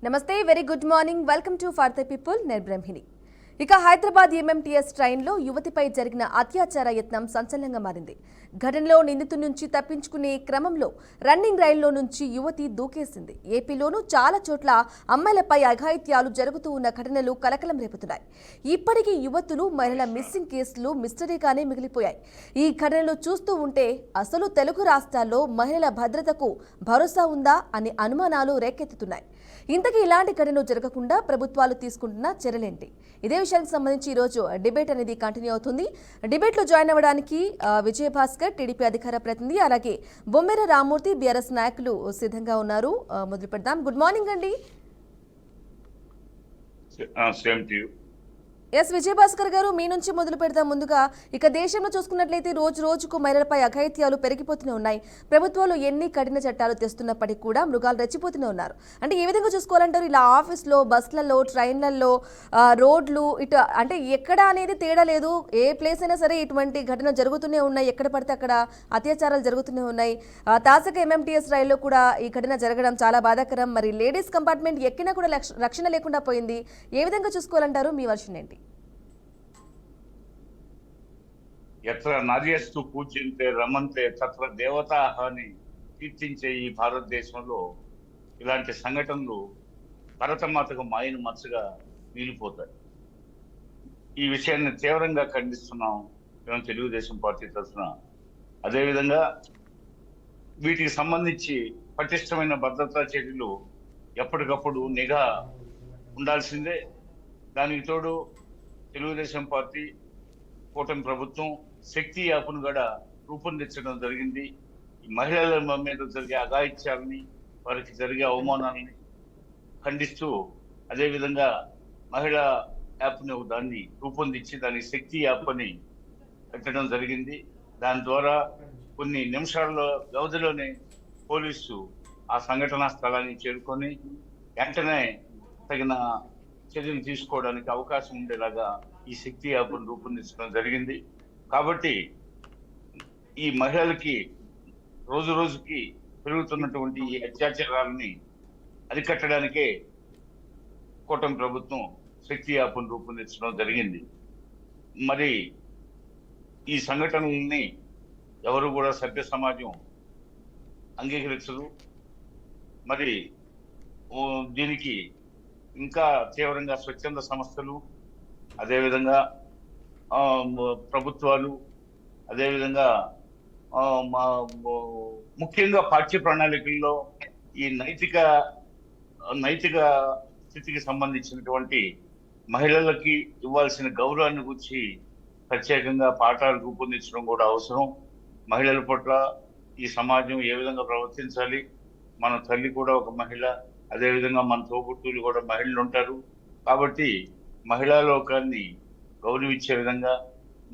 నమస్తే, very good morning. Welcome to for the people. నేను బ్రహ్మిణి. ఇక హైదరాబాద్ ఎంఎంటీఎస్ ట్రైన్లో యువతిపై జరిగిన అత్యాచార యత్నం సంచలనంగా మారింది. ఘటనలో నిందితుడి నుంచి తప్పించుకునే క్రమంలో రన్నింగ్ రైల్లో నుంచి యువతి దూకేసింది. ఏపీలోనూ చాలా చోట్ల అమ్మాయిలపై అఘాయిత్యాలు జరుగుతూ ఉన్న ఘటనలు కలకలం రేపుతున్నాయి. ఇప్పటికీ యువతులు, మహిళల మిస్సింగ్ కేసులు మిస్టరీగానే మిగిలిపోయాయి. ఈ ఘటనలు చూస్తూ ఉంటే అసలు తెలుగు రాష్ట్రాల్లో మహిళల భద్రతకు భరోసా ఉందా అనే అనుమానాలు రేకెత్తుతున్నాయి. ఇంతకీ ఇలాంటి ఘటనలు జరగకుండా ప్రభుత్వాలు తీసుకుంటున్న చర్యలేంటి? ఇదే విషయానికి సంబంధించి ఈరోజు డిబేట్ అనేది కంటిన్యూ అవుతుంది. డిబేట్లో జాయిన్ అవ్వడానికి విజయభాస్కర్, టీడీపీ అధికార ప్రతినిధి, అలాగే బొమ్మెర రామ్మూర్తి, బీఆర్ఎస్ నాయకులు సిద్ధంగా ఉన్నారు. మొదలు పెడదాం. గుడ్ మార్నింగ్ అండి. ఎస్ విజయభాస్కర్ గారు, మీ నుంచి మొదలు పెడతాం. ముందుగా ఇక దేశంలో చూసుకున్నట్లయితే రోజు రోజుకు మహిళలపై అఘాయిత్యాలు పెరిగిపోతూనే ఉన్నాయి. ప్రభుత్వాలు ఎన్ని కఠిన చట్టాలు తెస్తున్నప్పటికీ కూడా మృగాలు రెచ్చిపోతూనే ఉన్నారు. అంటే ఏ విధంగా చూసుకోవాలంటారు? ఇలా ఆఫీస్లో, బస్సులలో, ట్రైన్లలో, రోడ్లు ఇటు అంటే ఎక్కడ అనేది తేడా లేదు. ఏ ప్లేస్ అయినా సరే ఇటువంటి ఘటన జరుగుతూనే ఉన్నాయి. ఎక్కడ పడితే అక్కడ అత్యాచారాలు జరుగుతూనే ఉన్నాయి. తాజాగా ఎంఎంటీఎస్ రైల్లో కూడా ఈ ఘటన జరగడం చాలా బాధాకరం. మరి లేడీస్ కంపార్ట్మెంట్ ఎక్కినా కూడా రక్షణ లేకుండా పోయింది. ఏ విధంగా చూసుకోవాలంటారు? మీ వర్షన్ ఏంటి? ఎత్ర నార్యస్తు పూజ్యంతే రమంతే తత్ర దేవతాః అని కీర్తించే ఈ భారతదేశంలో ఇలాంటి సంఘటనలు భరతమాతకు మాయను మచ్చగా మిగిలిపోతాయి. ఈ విషయాన్ని తీవ్రంగా ఖండిస్తున్నాం మేము తెలుగుదేశం పార్టీ తరఫున. అదేవిధంగా వీటికి సంబంధించి పటిష్టమైన భద్రతా చర్యలు ఎప్పటికప్పుడు నిఘా ఉండాల్సిందే. దానికి తోడు తెలుగుదేశం పార్టీ, కూటమి ప్రభుత్వం శక్తి యాప్ను కూడా రూపొందించడం జరిగింది. ఈ మహిళల మీద జరిగే అఘాయిత్యాలని, వారికి జరిగే అవమానాలని ఖండిస్తూ అదేవిధంగా మహిళా యాప్ని దాన్ని రూపొందించి దాని శక్తి యాప్ అని పెట్టడం జరిగింది. దాని ద్వారా కొన్ని నిమిషాల వ్యవధిలోనే పోలీసు ఆ సంఘటనా స్థలాన్ని చేరుకొని వెంటనే తగిన చర్యలు తీసుకోవడానికి అవకాశం ఉండేలాగా ఈ శక్తి యాప్ను రూపొందించడం జరిగింది. కాబట్టి ఈ మహిళలకి రోజు రోజుకి పెరుగుతున్నటువంటి ఈ అత్యాచారాలని అరికట్టడానికే కూటమి ప్రభుత్వం శక్తి యాప్ను రూపొందించడం జరిగింది. మరి ఈ సంఘటనల్ని ఎవరు కూడా సభ్య సమాజం అంగీకరించరు. మరి దీనికి ఇంకా తీవ్రంగా స్వచ్ఛంద సంస్థలు, అదేవిధంగా ప్రభుత్వాలు, అదేవిధంగా ముఖ్యంగా పాఠ్య ప్రణాళికల్లో ఈ నైతిక స్థితికి సంబంధించినటువంటి మహిళలకి ఇవ్వాల్సిన గౌరవాన్ని గురించి ప్రత్యేకంగా పాఠాలు రూపొందించడం కూడా అవసరం. మహిళల పట్ల ఈ సమాజం ఏ విధంగా ప్రవర్తించాలి, మన తల్లి కూడా ఒక మహిళ, అదేవిధంగా మన తోబుట్టువులు కూడా మహిళలు ఉంటారు. కాబట్టి మహిళా లోకాన్ని గౌరవించే విధంగా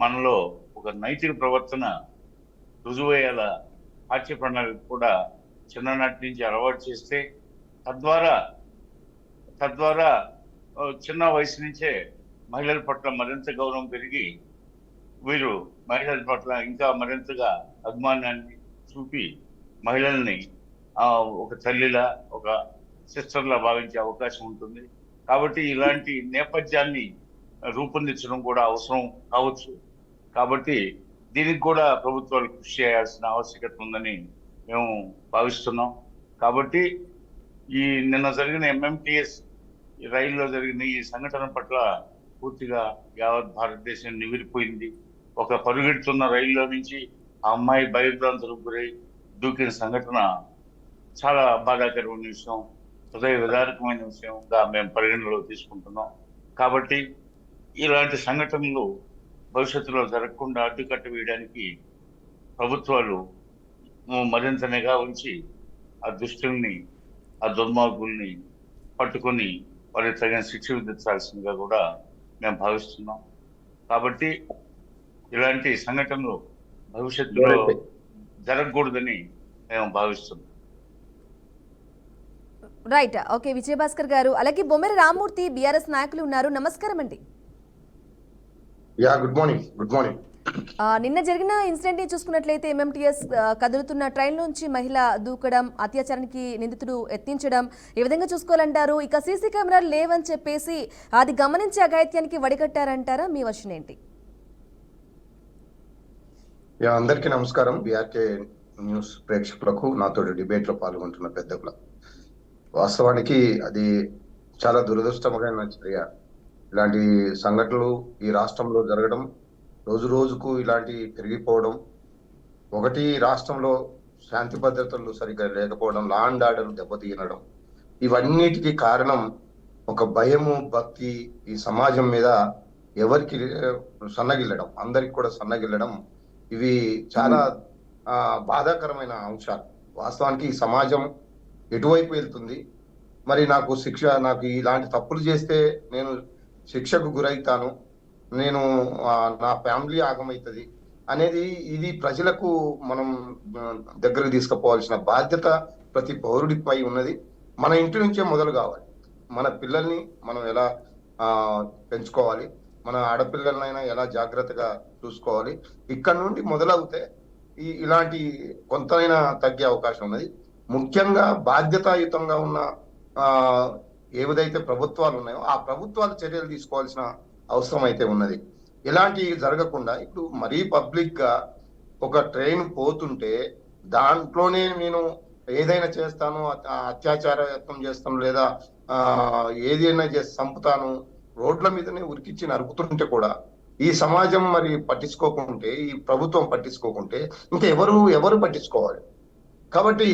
మనలో ఒక నైతిక ప్రవర్తన రుజువయ్యేల పాఠ్య ప్రణాళిక కూడా చిన్ననాటి నుంచి అలవాటు చేస్తే తద్వారా చిన్న వయసు నుంచే మహిళల పట్ల మరింత గౌరవం పెరిగి వీరు మహిళల పట్ల ఇంకా మరింతగా అభిమానాన్ని చూపి మహిళల్ని ఒక తల్లిలా, ఒక సిస్టర్లా భావించే అవకాశం ఉంటుంది. కాబట్టి ఇలాంటి నేపథ్యాన్ని రూపొందించడం కూడా అవసరం కావచ్చు. కాబట్టి దీనికి కూడా ప్రభుత్వాలు కృషి చేయాల్సిన ఆవశ్యకత ఉందని మేము భావిస్తున్నాం. కాబట్టి ఈ నిన్న జరిగిన ఎంఎంటీఎస్ రైల్లో జరిగిన ఈ సంఘటన పట్ల పూర్తిగా యావత్ భారతదేశం నివిరిపోయింది. ఒక పరుగెడుతున్న రైల్లో నుంచి ఆ అమ్మాయి భయభ్రాంతులకు గురై దూకిన సంఘటన చాలా బాధాకరమైన విషయం, హృదయ విదారకమైన విషయంగా మేము పరిగణలో తీసుకుంటున్నాం. కాబట్టి ఇలాంటి సంఘటనలు భవిష్యత్తులో జరగకుండా అడ్డుకట్ట వేయడానికి ప్రభుత్వాలు మరింత నిఘా ఉంచి ఆ దుష్టుల్ని, ఆ దుర్మార్గుల్ని పట్టుకొని వారికి తగిన శిక్ష విధించాల్సిందిగా కూడా మేము భావిస్తున్నాం. కాబట్టి ఇలాంటి సంఘటనలు భవిష్యత్తులో జరగకూడదని మేము భావిస్తున్నాం. రైట్, ఓకే విజయభాస్కర్ గారు. అలాగే బొమ్మెర రామ్మూర్తి, బీఆర్ఎస్ నాయకులు ఉన్నారు. నమస్కారం అండి. Good morning. నిన్న జరిగిన ఇన్సిడెంట్ ని చూసుకున్నట్లయితే ఎంఎంటీఎస్ కదులుతున్న ట్రైన్ నుంచి మహిళ దూకడం, అత్యాచారానికి నిందితుడు యత్నించడం, ఈ విధంగా చూసుకోవాలంటారు. ఇక సీసీ కెమెరాలు లేవని చెప్పేసి అది గమనించి అఘాయిత్యానికి వడికట్టారంటారా? మీ వర్షన్ ఏంటి? అందరికీ నమస్కారం. బీఆర్కే న్యూస్ ప్రేక్షకులకు, నాతో డిబేట్ లో పాల్గొంటున్న పెద్దకులకు. వాస్తవానికి అది చాలా దురదృష్టమైన చర్య. ఇలాంటి సంఘటనలు ఈ రాష్ట్రంలో జరగడం, రోజు రోజుకు ఇలాంటి పెరిగిపోవడం, ఒకటి రాష్ట్రంలో శాంతి భద్రతలు సరిగ్గా లేకపోవడం, లా అండ్ ఆర్డర్ దెబ్బతీయడం, ఇవన్నిటికీ కారణం ఒక భయము, భక్తి ఈ సమాజం మీద ఎవరికి సన్నగిల్లడం, అందరికి కూడా సన్నగిల్లడం, ఇవి చాలా బాధాకరమైన అంశాలు. వాస్తవానికి ఈ సమాజం ఎటువైపు వెళ్తుంది, మరి నాకు ఇలాంటి తప్పులు చేస్తే నేను శిక్షకు గురైతాను, నేను నా ఫ్యామిలీ ఆగమవుతుంది అనేది, ఇది ప్రజలకు మనం దగ్గరకు తీసుకుపోవాల్సిన బాధ్యత ప్రతి పౌరుడిపై ఉన్నది. మన ఇంటి నుంచే మొదలు కావాలి. మన పిల్లల్ని మనం ఎలా పెంచుకోవాలి, మన ఆడపిల్లలనైనా ఎలా జాగ్రత్తగా చూసుకోవాలి, ఇక్కడ నుండి మొదలవుతే ఇలాంటి కొంతైనా తగ్గే అవకాశం ఉన్నది. ముఖ్యంగా బాధ్యతాయుతంగా ఉన్న ఏదైతే ప్రభుత్వాలు ఉన్నాయో ఆ ప్రభుత్వాలు చర్యలు తీసుకోవాల్సిన అవసరం అయితే ఉన్నది. ఇలాంటివి జరగకుండా ఇప్పుడు మరీ పబ్లిక్ గా ఒక ట్రైన్ పోతుంటే దాంట్లోనే నేను ఏదైనా చేస్తాను, అత్యాచార యత్నం చేస్తాను, లేదా ఏదైనా చేసి చంపుతాను, రోడ్ల మీదనే ఉరికిచ్చి నరుకుతుంటే కూడా ఈ సమాజం మరి పట్టించుకోకుంటే, ఈ ప్రభుత్వం పట్టించుకోకుంటే ఇంకా ఎవరు పట్టించుకోవాలి? కాబట్టి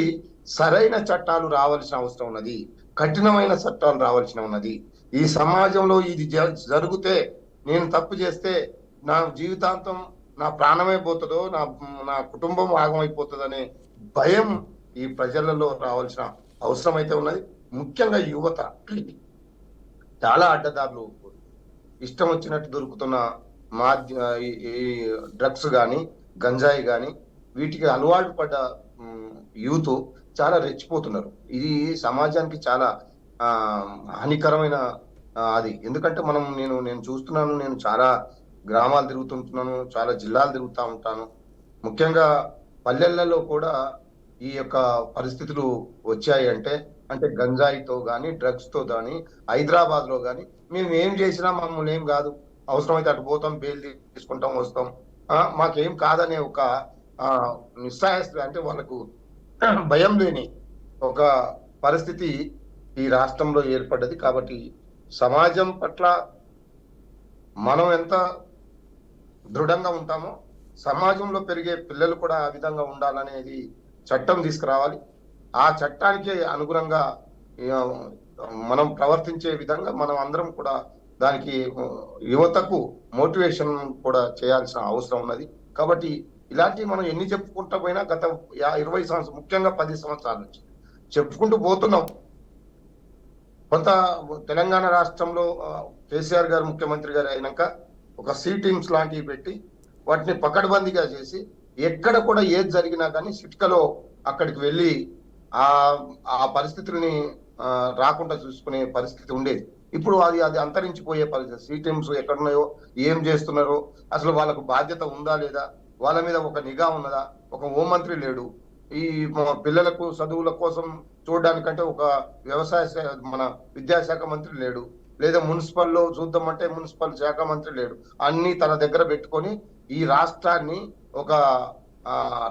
సరైన చట్టాలు రావాల్సిన అవసరం ఉన్నది, కఠినమైన చట్టాలు రావాల్సిన ఉన్నది. ఈ సమాజంలో ఇది జరిగితే, నేను తప్పు చేస్తే నా జీవితాంతం నా ప్రాణమే పోతుందో, నా కుటుంబం ఆగమైపోతుంది అనే భయం ఈ ప్రజలలో రావాల్సిన అవసరం అయితే ఉన్నది. ముఖ్యంగా యువత చాలా అడ్డదారులు, ఇష్టం వచ్చినట్టు దొరుకుతున్న ఈ డ్రగ్స్ కానీ, గంజాయి కానీ, వీటికి అలవాటు పడ్డ యూత్ చాలా రెచ్చిపోతున్నారు. ఇది సమాజానికి చాలా హానికరమైన అది. ఎందుకంటే నేను చూస్తున్నాను, నేను చాలా గ్రామాలు తిరుగుతుంటున్నాను, చాలా జిల్లాలు తిరుగుతూ ఉంటాను. ముఖ్యంగా పల్లెలలో కూడా ఈ యొక్క పరిస్థితులు వచ్చాయి అంటే గంజాయితో కానీ, డ్రగ్స్ తో కానీ, హైదరాబాద్ లో కానీ మేము ఏం చేసినా మమ్మల్ని ఏం కాదు, అవసరమైతే అటు పోతాం, బెయిల్ తీసుకుంటాం, వస్తాం, మాకేం కాదనే ఒక నిస్సాయస్థ, అంటే వాళ్ళకు భయం లేని ఒక పరిస్థితి ఈ రాష్ట్రంలో ఏర్పడ్డది. కాబట్టి సమాజం పట్ల మనం ఎంత దృఢంగా ఉంటామో సమాజంలో పెరిగే పిల్లలు కూడా ఆ విధంగా ఉండాలనేది చట్టం తీసుకురావాలి. ఆ చట్టానికి అనుగుణంగా మనం ప్రవర్తించే విధంగా మనం అందరం కూడా దానికి యువతకు మోటివేషన్ కూడా చేయాల్సిన అవసరం ఉన్నది. కాబట్టి ఇలాంటివి మనం ఎన్ని చెప్పుకుంటా పోయినా గత 20 సంవత్సరాలు, ముఖ్యంగా 10 సంవత్సరాల నుంచి చెప్పుకుంటూ పోతున్నాం. కొంత తెలంగాణ రాష్ట్రంలో కేసీఆర్ గారు ముఖ్యమంత్రి గారు అయినాక ఒక సి టీమ్స్ లాంటివి పెట్టి వాటిని పకడ్బందీగా చేసి, ఎక్కడ కూడా ఏది జరిగినా కానీ సిట్కలో అక్కడికి వెళ్ళి ఆ పరిస్థితుల్ని రాకుండా చూసుకునే పరిస్థితి ఉండేది. ఇప్పుడు అది అంతరించిపోయే పరిస్థితి. సి టీమ్స్ ఎక్కడున్నాయో, ఏం చేస్తున్నారో, అసలు వాళ్ళకు బాధ్యత ఉందా లేదా, వాళ్ళ మీద ఒక నిఘా ఉన్నదా, ఒక హోంమంత్రి లేడు, ఈ పిల్లలకు చదువుల కోసం చూడడానికంటే ఒక మన విద్యాశాఖ మంత్రి లేడు, లేదా మున్సిపల్లో చూద్దామంటే మున్సిపల్ శాఖ మంత్రి లేడు. అన్ని తన దగ్గర పెట్టుకొని ఈ రాష్ట్రాన్ని ఒక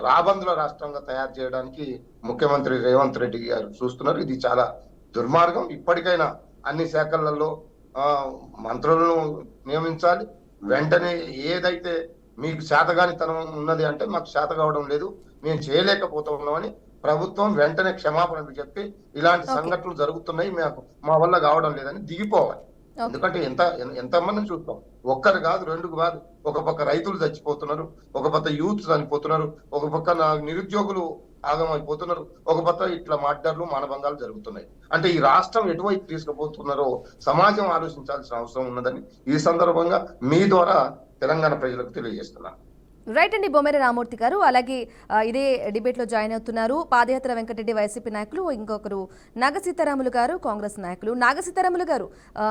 రాబందుల రాష్ట్రంగా తయారు చేయడానికి ముఖ్యమంత్రి రేవంత్ రెడ్డి గారు చూస్తున్నారు. ఇది చాలా దుర్మార్గం. ఇప్పటికైనా అన్ని శాఖలలో మంత్రులను నియమించాలి. వెంటనే ఏదైతే మీకు శాతగానితనం ఉన్నది అంటే, మాకు శాత కావడం లేదు, మేము చేయలేకపోతున్నామని ప్రభుత్వం వెంటనే క్షమాపణలు చెప్పి, ఇలాంటి సంఘటనలు జరుగుతున్నాయి, మా వల్ల కావడం లేదని దిగిపోవాలి. ఎందుకంటే ఎంతమందిని చూస్తాం, ఒక్కరు కాదు, 2 కాదు. ఒక పక్క రైతులు చచ్చిపోతున్నారు, ఒక పక్క యూత్ చనిపోతున్నారు, ఒక పక్క నిరుద్యోగులు ఆగమైపోతున్నారు, ఒక పక్క ఇట్లా మర్డర్లు, మానభంగాలు జరుగుతున్నాయి. అంటే ఈ రాష్ట్రం ఎటువైపు తీసుకుపోతున్నారో సమాజం ఆలోచించాల్సిన అవసరం ఉన్నదని ఈ సందర్భంగా మీ ద్వారా తెలంగాణ ప్రజలకు తెలియజేస్తున్నాను. రైట్ అండి, బొమ్మెర రామూర్తి గారు. అలాగే ఇదే డిబేట్లో జాయిన్ అవుతున్నారు పాదయాత్ర వెంకటరెడ్డి వైసీపీ నాయకులు, ఇంకొకరు నాగసీతారాములు గారు కాంగ్రెస్ నాయకులు. నాగసీతారాములు గారు,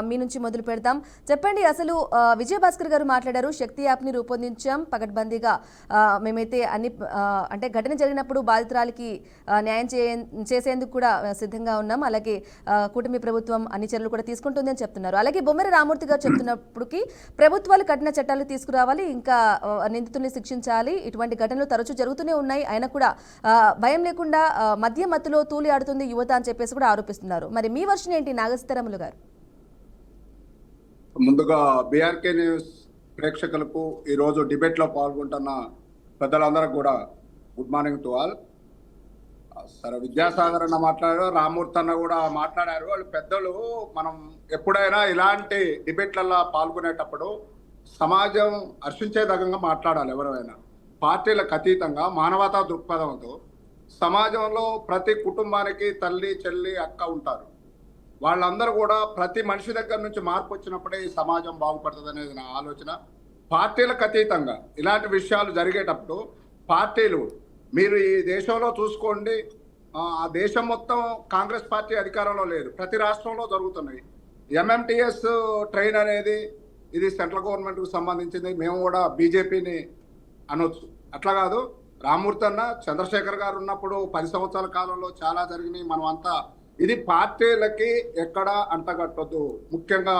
మీ నుంచి మొదలు పెడదాం. చెప్పండి, అసలు విజయభాస్కర్ గారు మాట్లాడారు, శక్తి యాప్ని రూపొందించాం పకడ్బందీగా. మేమైతే అన్ని అంటే ఘటన జరిగినప్పుడు బాధితురాలికి న్యాయం చేసేందుకు కూడా సిద్ధంగా ఉన్నాం. అలాగే కూటమి ప్రభుత్వం అన్ని చర్యలు కూడా తీసుకుంటుంది అని చెప్తున్నారు. అలాగే బొమ్మెర రామూర్తి గారు చెప్తున్నప్పటికీ ప్రభుత్వాలు కఠిన చట్టాలు తీసుకురావాలి, ఇంకా నిందితుల్ని శిక్షించాలి. ఇటువంటి ఘటనలు తరచూ జరుగుతూనే ఉన్నాయి. అయినా కూడా భయం లేకుండా మద్య మత్తులో తూలి ఆడుతుంది యువత అని చెప్పేసి కూడా ఆరోపిస్తున్నారు. మరి మీ వర్షన్ ఏంటి నాగసీతారాములు గారు? ముందుగా బీఆర్కే న్యూస్ ప్రేక్షకులకు ఈరోజు డిబేట్లో పాల్గొంటున్న పెద్దలందరికీ కూడా గుడ్ మార్నింగ్ టు ఆల్. సరే, విద్యాసాగర్ అన్న మాట్లాడారు, రామూర్తి అన్న కూడా మాట్లాడారు. వాళ్ళు పెద్దలు. మనం ఎప్పుడైనా ఇలాంటి డిబేట్లలో పాల్గొనేటప్పుడు సమాజం హర్షించేదగంగా మాట్లాడాలి. ఎవరైనా పార్టీలకు అతీతంగా మానవతా దృక్పథంతో సమాజంలో ప్రతి కుటుంబానికి తల్లి, చెల్లి, అక్క ఉంటారు. వాళ్ళందరూ కూడా ప్రతి మనిషి దగ్గర నుంచి మార్పు వచ్చినప్పుడే ఈ సమాజం బాగుపడుతుంది అనేది నా ఆలోచన. పార్టీలకు అతీతంగా ఇలాంటి విషయాలు జరిగేటప్పుడు పార్టీలు, మీరు ఈ దేశంలో చూసుకోండి, ఆ దేశం మొత్తం కాంగ్రెస్ పార్టీ అధికారంలో లేదు, ప్రతి రాష్ట్రంలో జరుగుతున్నాయి. ఎంఎంటీఎస్ ట్రైన్ అనేది ఇది సెంట్రల్ గవర్నమెంట్కి సంబంధించింది, మేము కూడా బీజేపీని అనొచ్చు. అట్లా కాదు, రామూర్తి అన్న, చంద్రశేఖర్ గారు ఉన్నప్పుడు 10 సంవత్సరాల కాలంలో చాలా జరిగినాయి. మనం అంతా ఇది పార్టీలకి ఎక్కడ అంటగట్టొద్దు. ముఖ్యంగా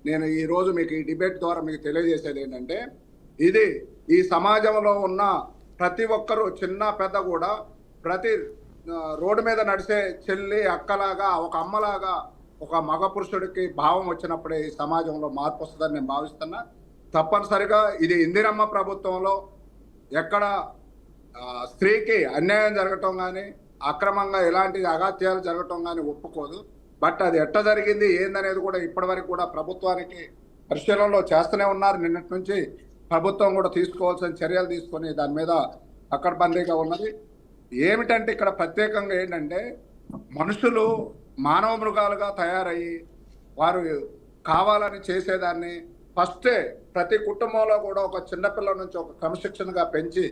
నేను ఈరోజు మీకు ఈ డిబేట్ ద్వారా మీకు తెలియజేసేది ఏంటంటే, ఇది ఈ సమాజంలో ఉన్న ప్రతి ఒక్కరూ, చిన్న పెద్ద కూడా, ప్రతి రోడ్డు మీద నడిచే చెల్లి, అక్కలాగా, ఒక అమ్మలాగా ఒక మగ పురుషుడికి భావం వచ్చినప్పుడే ఈ సమాజంలో మార్పు వస్తుందని నేను భావిస్తున్నా. తప్పనిసరిగా ఇది ఇందిరమ్మ ప్రభుత్వంలో ఎక్కడ స్త్రీకి అన్యాయం జరగటం కానీ, అక్రమంగా ఎలాంటి అగాత్యాలు జరగటం కానీ ఒప్పుకోదు. బట్ అది ఎట్ట జరిగింది ఏందనేది కూడా ఇప్పటివరకు కూడా ప్రభుత్వానికి పరిశీలనలో చేస్తూనే ఉన్నారు. నిన్నటి నుంచి ప్రభుత్వం కూడా తీసుకోవాల్సిన చర్యలు తీసుకొని దాని మీద పకడ్బందీగా ఉన్నది. ఏమిటంటే ఇక్కడ ప్రత్యేకంగా ఏంటంటే, మనుషులు మానవ మృగాలుగా తయారయ్యి వారు కావాలని చేసేదాన్ని ఫస్టే ప్రతి కుటుంబంలో కూడా ఒక చిన్నపిల్లల నుంచి ఒక క్రమశిక్షణగా పెంచి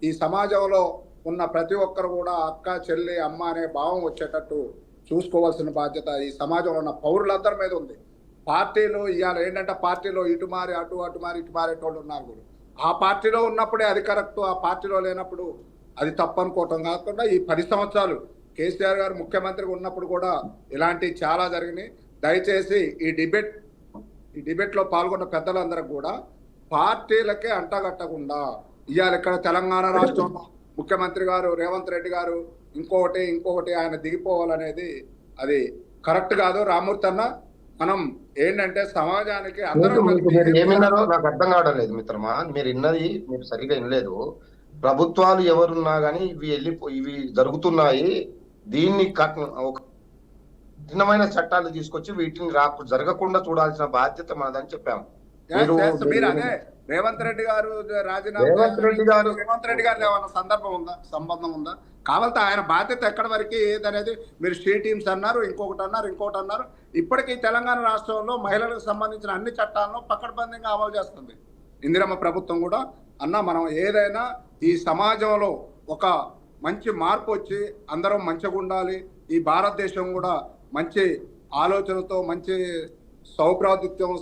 ఈ సమాజంలో ఉన్న ప్రతి ఒక్కరు కూడా అక్క, చెల్లి, అమ్మ అనే భావం వచ్చేటట్టు చూసుకోవాల్సిన బాధ్యత ఈ సమాజంలో ఉన్న పౌరులందరి మీద ఉంది. పార్టీలు ఇవాళ ఏంటంటే, పార్టీలో ఇటు మారి అటు మారి ఇటు మారేటోళ్ళు ఉన్నారు కూడా. ఆ పార్టీలో ఉన్నప్పుడే అది కరెక్ట్, ఆ పార్టీలో లేనప్పుడు అది తప్పు అనుకోవటం కాకుండా ఈ 10 సంవత్సరాలు కేసీఆర్ గారు ముఖ్యమంత్రిగా ఉన్నప్పుడు కూడా ఇలాంటివి చాలా జరిగినాయి. దయచేసి ఈ డిబేట్లో పాల్గొన్న పెద్దలందరికీ కూడా పార్టీలకే అంటగట్టకుండా, ఇవాళ ఇక్కడ తెలంగాణ రాష్ట్రంలో ముఖ్యమంత్రి గారు రేవంత్ రెడ్డి గారు ఇంకొకటి ఆయన దిగిపోవాలనేది అది కరెక్ట్ కాదు. రామూర్తి అన్న, మనం ఏంటంటే సమాజానికి ఏమిన్నారో నాకు అర్థం కావడం లేదు మిత్రమా. మీరు విన్నది మీరు సరిగా వినలేదు. ప్రభుత్వాలు ఎవరున్నా కానీ ఇవి జరుగుతున్నాయి, దీన్ని ఒక కఠినమైన చట్టాలు తీసుకొచ్చి వీటిని జరగకుండా చూడాల్సిన బాధ్యత మనదని చెప్పాము. రేవంత్ రెడ్డి గారు రాజీనామా, రేవంత్ రెడ్డి గారు ఏమన్నా సంబంధం ఉందా? కావాలంటే ఆయన బాధ్యత ఎక్కడి వరకు ఏదనేది మీరు స్టే టీమ్స్ అన్నారు, ఇంకొకటి అన్నారు. ఇప్పటికీ తెలంగాణ రాష్ట్రంలో మహిళలకు సంబంధించిన అన్ని చట్టాలను పకడ్బందీగా అమలు చేస్తుంది ఇందిరమ్మ ప్రభుత్వం కూడా. మనం ఏదైనా ఈ సమాజంలో ఒక మంచి మార్పు వచ్చి అందరం మంచిగా ఉండాలి, ఈ భారతదేశం కూడా మంచి ఆలోచనతో, మంచి సౌభ్రాతృత్వం,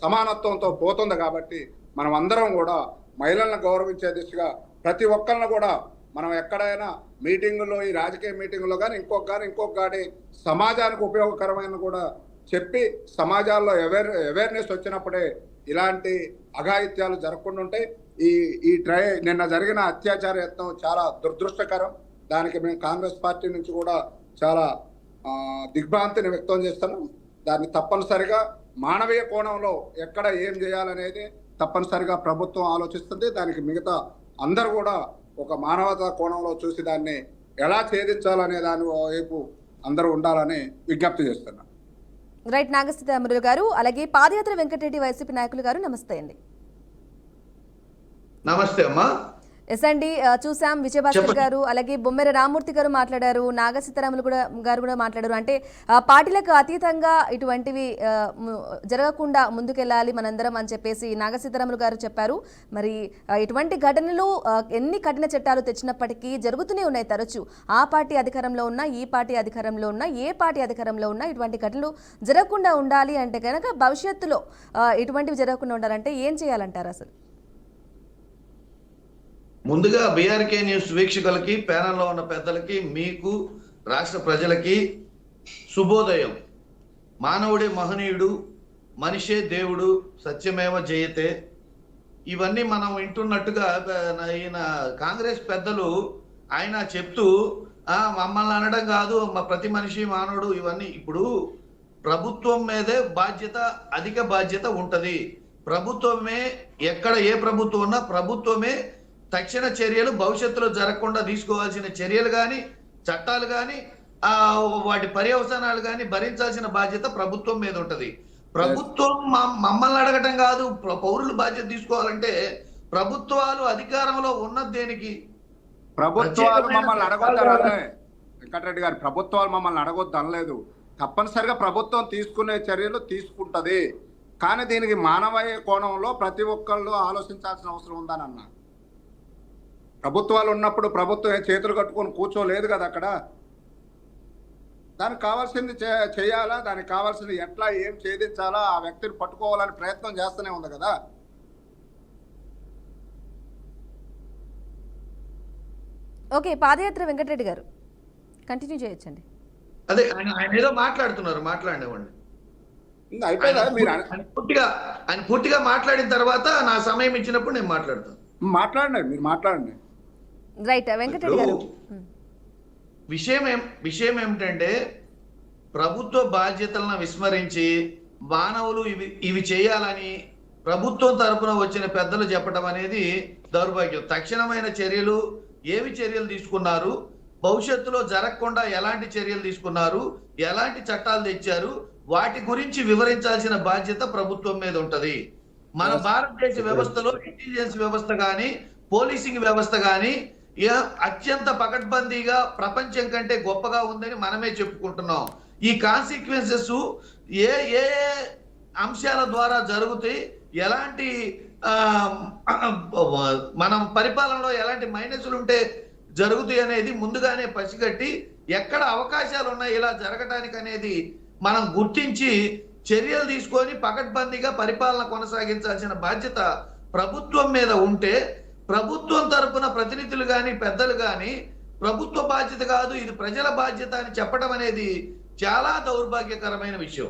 సమానత్వంతో పోతుంది. కాబట్టి మనం అందరం కూడా మహిళలను గౌరవించే దిశగా ప్రతి ఒక్కరిని కూడా మనం ఎక్కడైనా మీటింగుల్లో, ఈ రాజకీయ మీటింగుల్లో కానీ ఇంకొక కానీ సమాజానికి ఉపయోగకరమైన కూడా చెప్పి సమాజాల్లో అవేర్నెస్ వచ్చినప్పుడే ఇలాంటి అఘాయిత్యాలు జరగకుండా ఉంటాయి. నిన్న జరిగిన అత్యాచార యత్నం చాలా దురదృష్టకరం. దానికి మేము కాంగ్రెస్ పార్టీ నుంచి కూడా చాలా దిగ్భ్రాంతిని వ్యక్తం చేస్తున్నాం. దాన్ని తప్పనిసరిగా మానవీయ కోణంలో ఎక్కడ ఏం చేయాలనేది తప్పనిసరిగా ప్రభుత్వం ఆలోచిస్తుంది. దానికి మిగతా అందరూ కూడా ఒక మానవతా కోణంలో చూసి దాన్ని ఎలా ఛేదించాలనే దాని వైపు అందరూ ఉండాలని విజ్ఞప్తి చేస్తున్నాం. రైట్, నాగసీతారాములు గారు. అలాగే పాదయాత్ర వెంకటరెడ్డి వైసీపీ నాయకులు గారు, నమస్తే అండి. నమస్తే అమ్మా. ఎస్ అండి, చూసాం విజయభాస్కర్ గారు అలాగే బొమ్మెర రామూర్తి గారు మాట్లాడారు, నాగ సీతారాములు గారు కూడా మాట్లాడారు. అంటే పార్టీలకు అతీతంగా ఇటువంటివి జరగకుండా ముందుకెళ్ళాలి మనందరం అని చెప్పేసి నాగ సీతారాములు గారు చెప్పారు. మరి ఇటువంటి ఘటనలు ఎన్ని కఠిన చట్టాలు తెచ్చినప్పటికీ జరుగుతూనే ఉన్నాయి తరచూ. ఆ పార్టీ అధికారంలో ఉన్నా, ఈ పార్టీ అధికారంలో ఉన్నా, ఏ పార్టీ అధికారంలో ఉన్నా ఇటువంటి ఘటనలు జరగకుండా ఉండాలి అంటే కనుక భవిష్యత్తులో ఇటువంటివి జరగకుండా ఉండాలంటే ఏం చేయాలంటారు అసలు? ముందుగా బీఆర్కే న్యూస్ వీక్షకులకి, ప్యానెల్లో ఉన్న పెద్దలకి, మీకు, రాష్ట్ర ప్రజలకి శుభోదయం. మానవుడే మహనీయుడు, మనిషే దేవుడు, సత్యమేవ జయతే. ఇవన్నీ మనం వింటున్నట్టుగా ఈయన కాంగ్రెస్ పెద్దలు ఆయన చెప్తూ మమ్మల్ని అనడం కాదు, ప్రతి మనిషి మానవుడు, ఇవన్నీ ఇప్పుడు ప్రభుత్వం మీదే బాధ్యత, అధిక బాధ్యత ఉంటది. ప్రభుత్వమే ఎక్కడ ఏ ప్రభుత్వం ఉన్నా ప్రభుత్వమే తక్షణ చర్యలు భవిష్యత్తులో జరగకుండా తీసుకోవాల్సిన చర్యలు కానీ, చట్టాలు కానీ, వాటి పర్యవసానాలు కానీ భరించాల్సిన బాధ్యత ప్రభుత్వం మీద ఉంటది. ప్రభుత్వం మమ్మల్ని అడగటం కాదు, పౌరులు బాధ్యత తీసుకోవాలంటే ప్రభుత్వాలు అధికారంలో ఉన్నది దేనికి? ప్రభుత్వాలు మమ్మల్ని అడగొద్దనలే వెంకటరెడ్డి గారు, ప్రభుత్వాలు మమ్మల్ని అడగొద్దు అనలేదు. తప్పనిసరిగా ప్రభుత్వం తీసుకునే చర్యలు తీసుకుంటది. కానీ దీనికి మానవీయ కోణంలో ప్రతి ఒక్కళ్ళు ఆలోచించాల్సిన అవసరం ఉందని అన్నా. ప్రభుత్వాలు ఉన్నప్పుడు ప్రభుత్వం చేతులు కట్టుకొని కూర్చోలేదు కదా అక్కడ. దానికి కావాల్సింది చేయాలా, దానికి కావాల్సింది ఎట్లా ఏం ఛేదించాలా, ఆ వ్యక్తిని పట్టుకోవాలని ప్రయత్నం చేస్తూనే ఉంది కదా. ఓకే, పాదయాత్ర వెంకటరెడ్డి గారు కంటిన్యూ చేయొచ్చండి. అదే ఆయన ఏదో మాట్లాడుతున్నారు, మాట్లాడేవాడిని. అయిపోయిందా? మీరు ఆయన పూర్తిగా మాట్లాడిన తర్వాత నా సమయం ఇచ్చినప్పుడు నేను మాట్లాడతాను. మాట్లాడండి, మీరు మాట్లాడండి. రైట్ వెంకటరెడ్డి గారు, విషయం ఏమిటంటే ప్రభుత్వ బాధ్యతలను విస్మరించి మానవులు ఇవి చేయాలని ప్రభుత్వం తరపున వచ్చిన పెద్దలు చెప్పడం అనేది దౌర్భాగ్యం. తక్షణమైన చర్యలు, ఏమి చర్యలు తీసుకున్నారు, భవిష్యత్తులో జరగకుండా ఎలాంటి చర్యలు తీసుకున్నారు, ఎలాంటి చట్టాలు తెచ్చారు, వాటి గురించి వివరించాల్సిన బాధ్యత ప్రభుత్వం మీద ఉంటది. మన భారతదేశ వ్యవస్థలో ఇంటెలిజెన్స్ వ్యవస్థ కానీ, పోలీసింగ్ వ్యవస్థ కానీ అత్యంత పకడ్బందీగా ప్రపంచం కంటే గొప్పగా ఉందని మనమే చెప్పుకుంటున్నాం. ఈ కాన్సిక్వెన్సెస్ ఏ ఏ అంశాల ద్వారా జరుగుతాయి, ఎలాంటి మనం పరిపాలనలో ఎలాంటి మైనస్లు ఉంటే జరుగుతాయి అనేది ముందుగానే పసిగట్టి ఎక్కడ అవకాశాలు ఉన్నాయి ఇలా జరగటానికి అనేది మనం గుర్తించి చర్యలు తీసుకొని పకడ్బందీగా పరిపాలన కొనసాగించాల్సిన బాధ్యత ప్రభుత్వం మీద ఉంటే, ప్రభుత్వం తరపున ప్రతినిధులు కానీ, పెద్దలు కానీ ప్రభుత్వ బాధ్యత కాదు ఇది ప్రజల బాధ్యత అని చెప్పడం అనేది చాలా దౌర్భాగ్యకరమైన విషయం.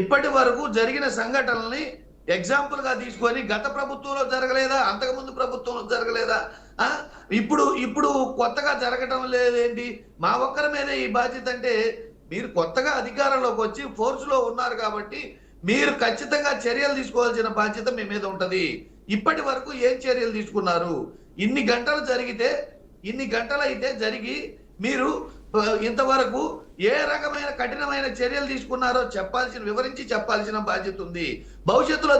ఇప్పటి వరకు జరిగిన సంఘటనల్ని ఎగ్జాంపుల్ గా తీసుకొని గత ప్రభుత్వంలో జరగలేదా, అంతకుముందు ప్రభుత్వంలో జరగలేదా, ఇప్పుడు కొత్తగా జరగటం లేదేంటి, మా ఒక్కరి మీదే ఈ బాధ్యత అంటే మీరు కొత్తగా అధికారంలోకి వచ్చి ఫోర్స్ లో ఉన్నారు కాబట్టి మీరు ఖచ్చితంగా చర్యలు తీసుకోవాల్సిన బాధ్యత మీ మీద ఉంటది. ఇప్పటి వరకు ఏం చర్యలు తీసుకున్నారు? ఇన్ని గంటలు అయితే జరిగి మీరు ఇంతవరకు ఏ రకమైన కఠినమైన చర్యలు తీసుకున్నారో వివరించి చెప్పాల్సిన బాధ్యత ఉంది. భవిష్యత్తులో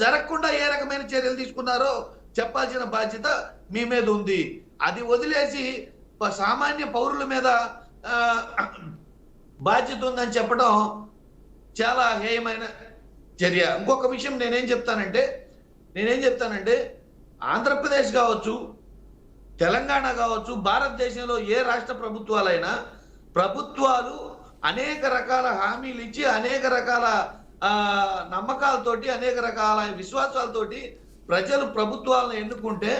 జరగకుండా ఏ రకమైన చర్యలు తీసుకున్నారో చెప్పాల్సిన బాధ్యత మీ మీద ఉంది. అది వదిలేసి సామాన్య పౌరుల మీద బాధ్యత ఉందని చెప్పడం చాలా హేయమైన చర్య. ఇంకొక విషయం నేనేం చెప్తానంటే ఆంధ్రప్రదేశ్ కావచ్చు, తెలంగాణ కావచ్చు, భారతదేశంలో ఏ రాష్ట్ర ప్రభుత్వాలు అనేక రకాల హామీలు ఇచ్చి, అనేక రకాల నమ్మకాలతోటి, అనేక రకాల విశ్వాసాలతోటి ప్రజలు ప్రభుత్వాలను ఎన్నుకుంటే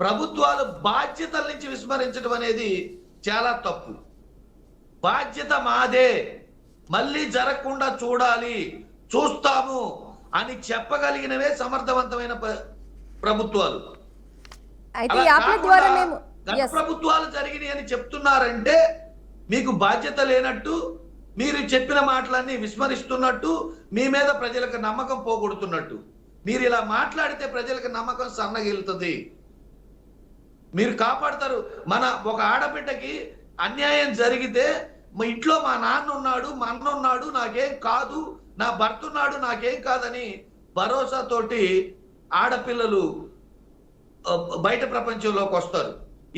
ప్రభుత్వాలు బాధ్యతల నుంచి విస్మరించడం అనేది చాలా తప్పు. బాధ్యత మాదే, మళ్ళీ జరగకుండా చూస్తాము అని చెప్పగలిగినవే సమర్థవంతమైన ప్రభుత్వాలు. ప్రభుత్వాలు జరిగినాయి అని చెప్తున్నారంటే మీకు బాధ్యత లేనట్టు, మీరు చెప్పిన మాటలన్నీ విస్మరిస్తున్నట్టు, మీ మీద ప్రజలకు నమ్మకం పోగొడుతున్నట్టు. మీరు ఇలా మాట్లాడితే ప్రజలకు నమ్మకం సన్నగిలుతుంది. మీరు కాపాడతారు. ఒక ఆడబిడ్డకి అన్యాయం జరిగితే మా ఇంట్లో మా నాన్న ఉన్నాడు, మా అన్న ఉన్నాడు, నాకేం కాదు, నా భర్త ఉన్నాడు, నాకేం కాదని భరోసాతోటి ఆడపిల్లలు బయట ప్రపంచంలోకి వస్తారు.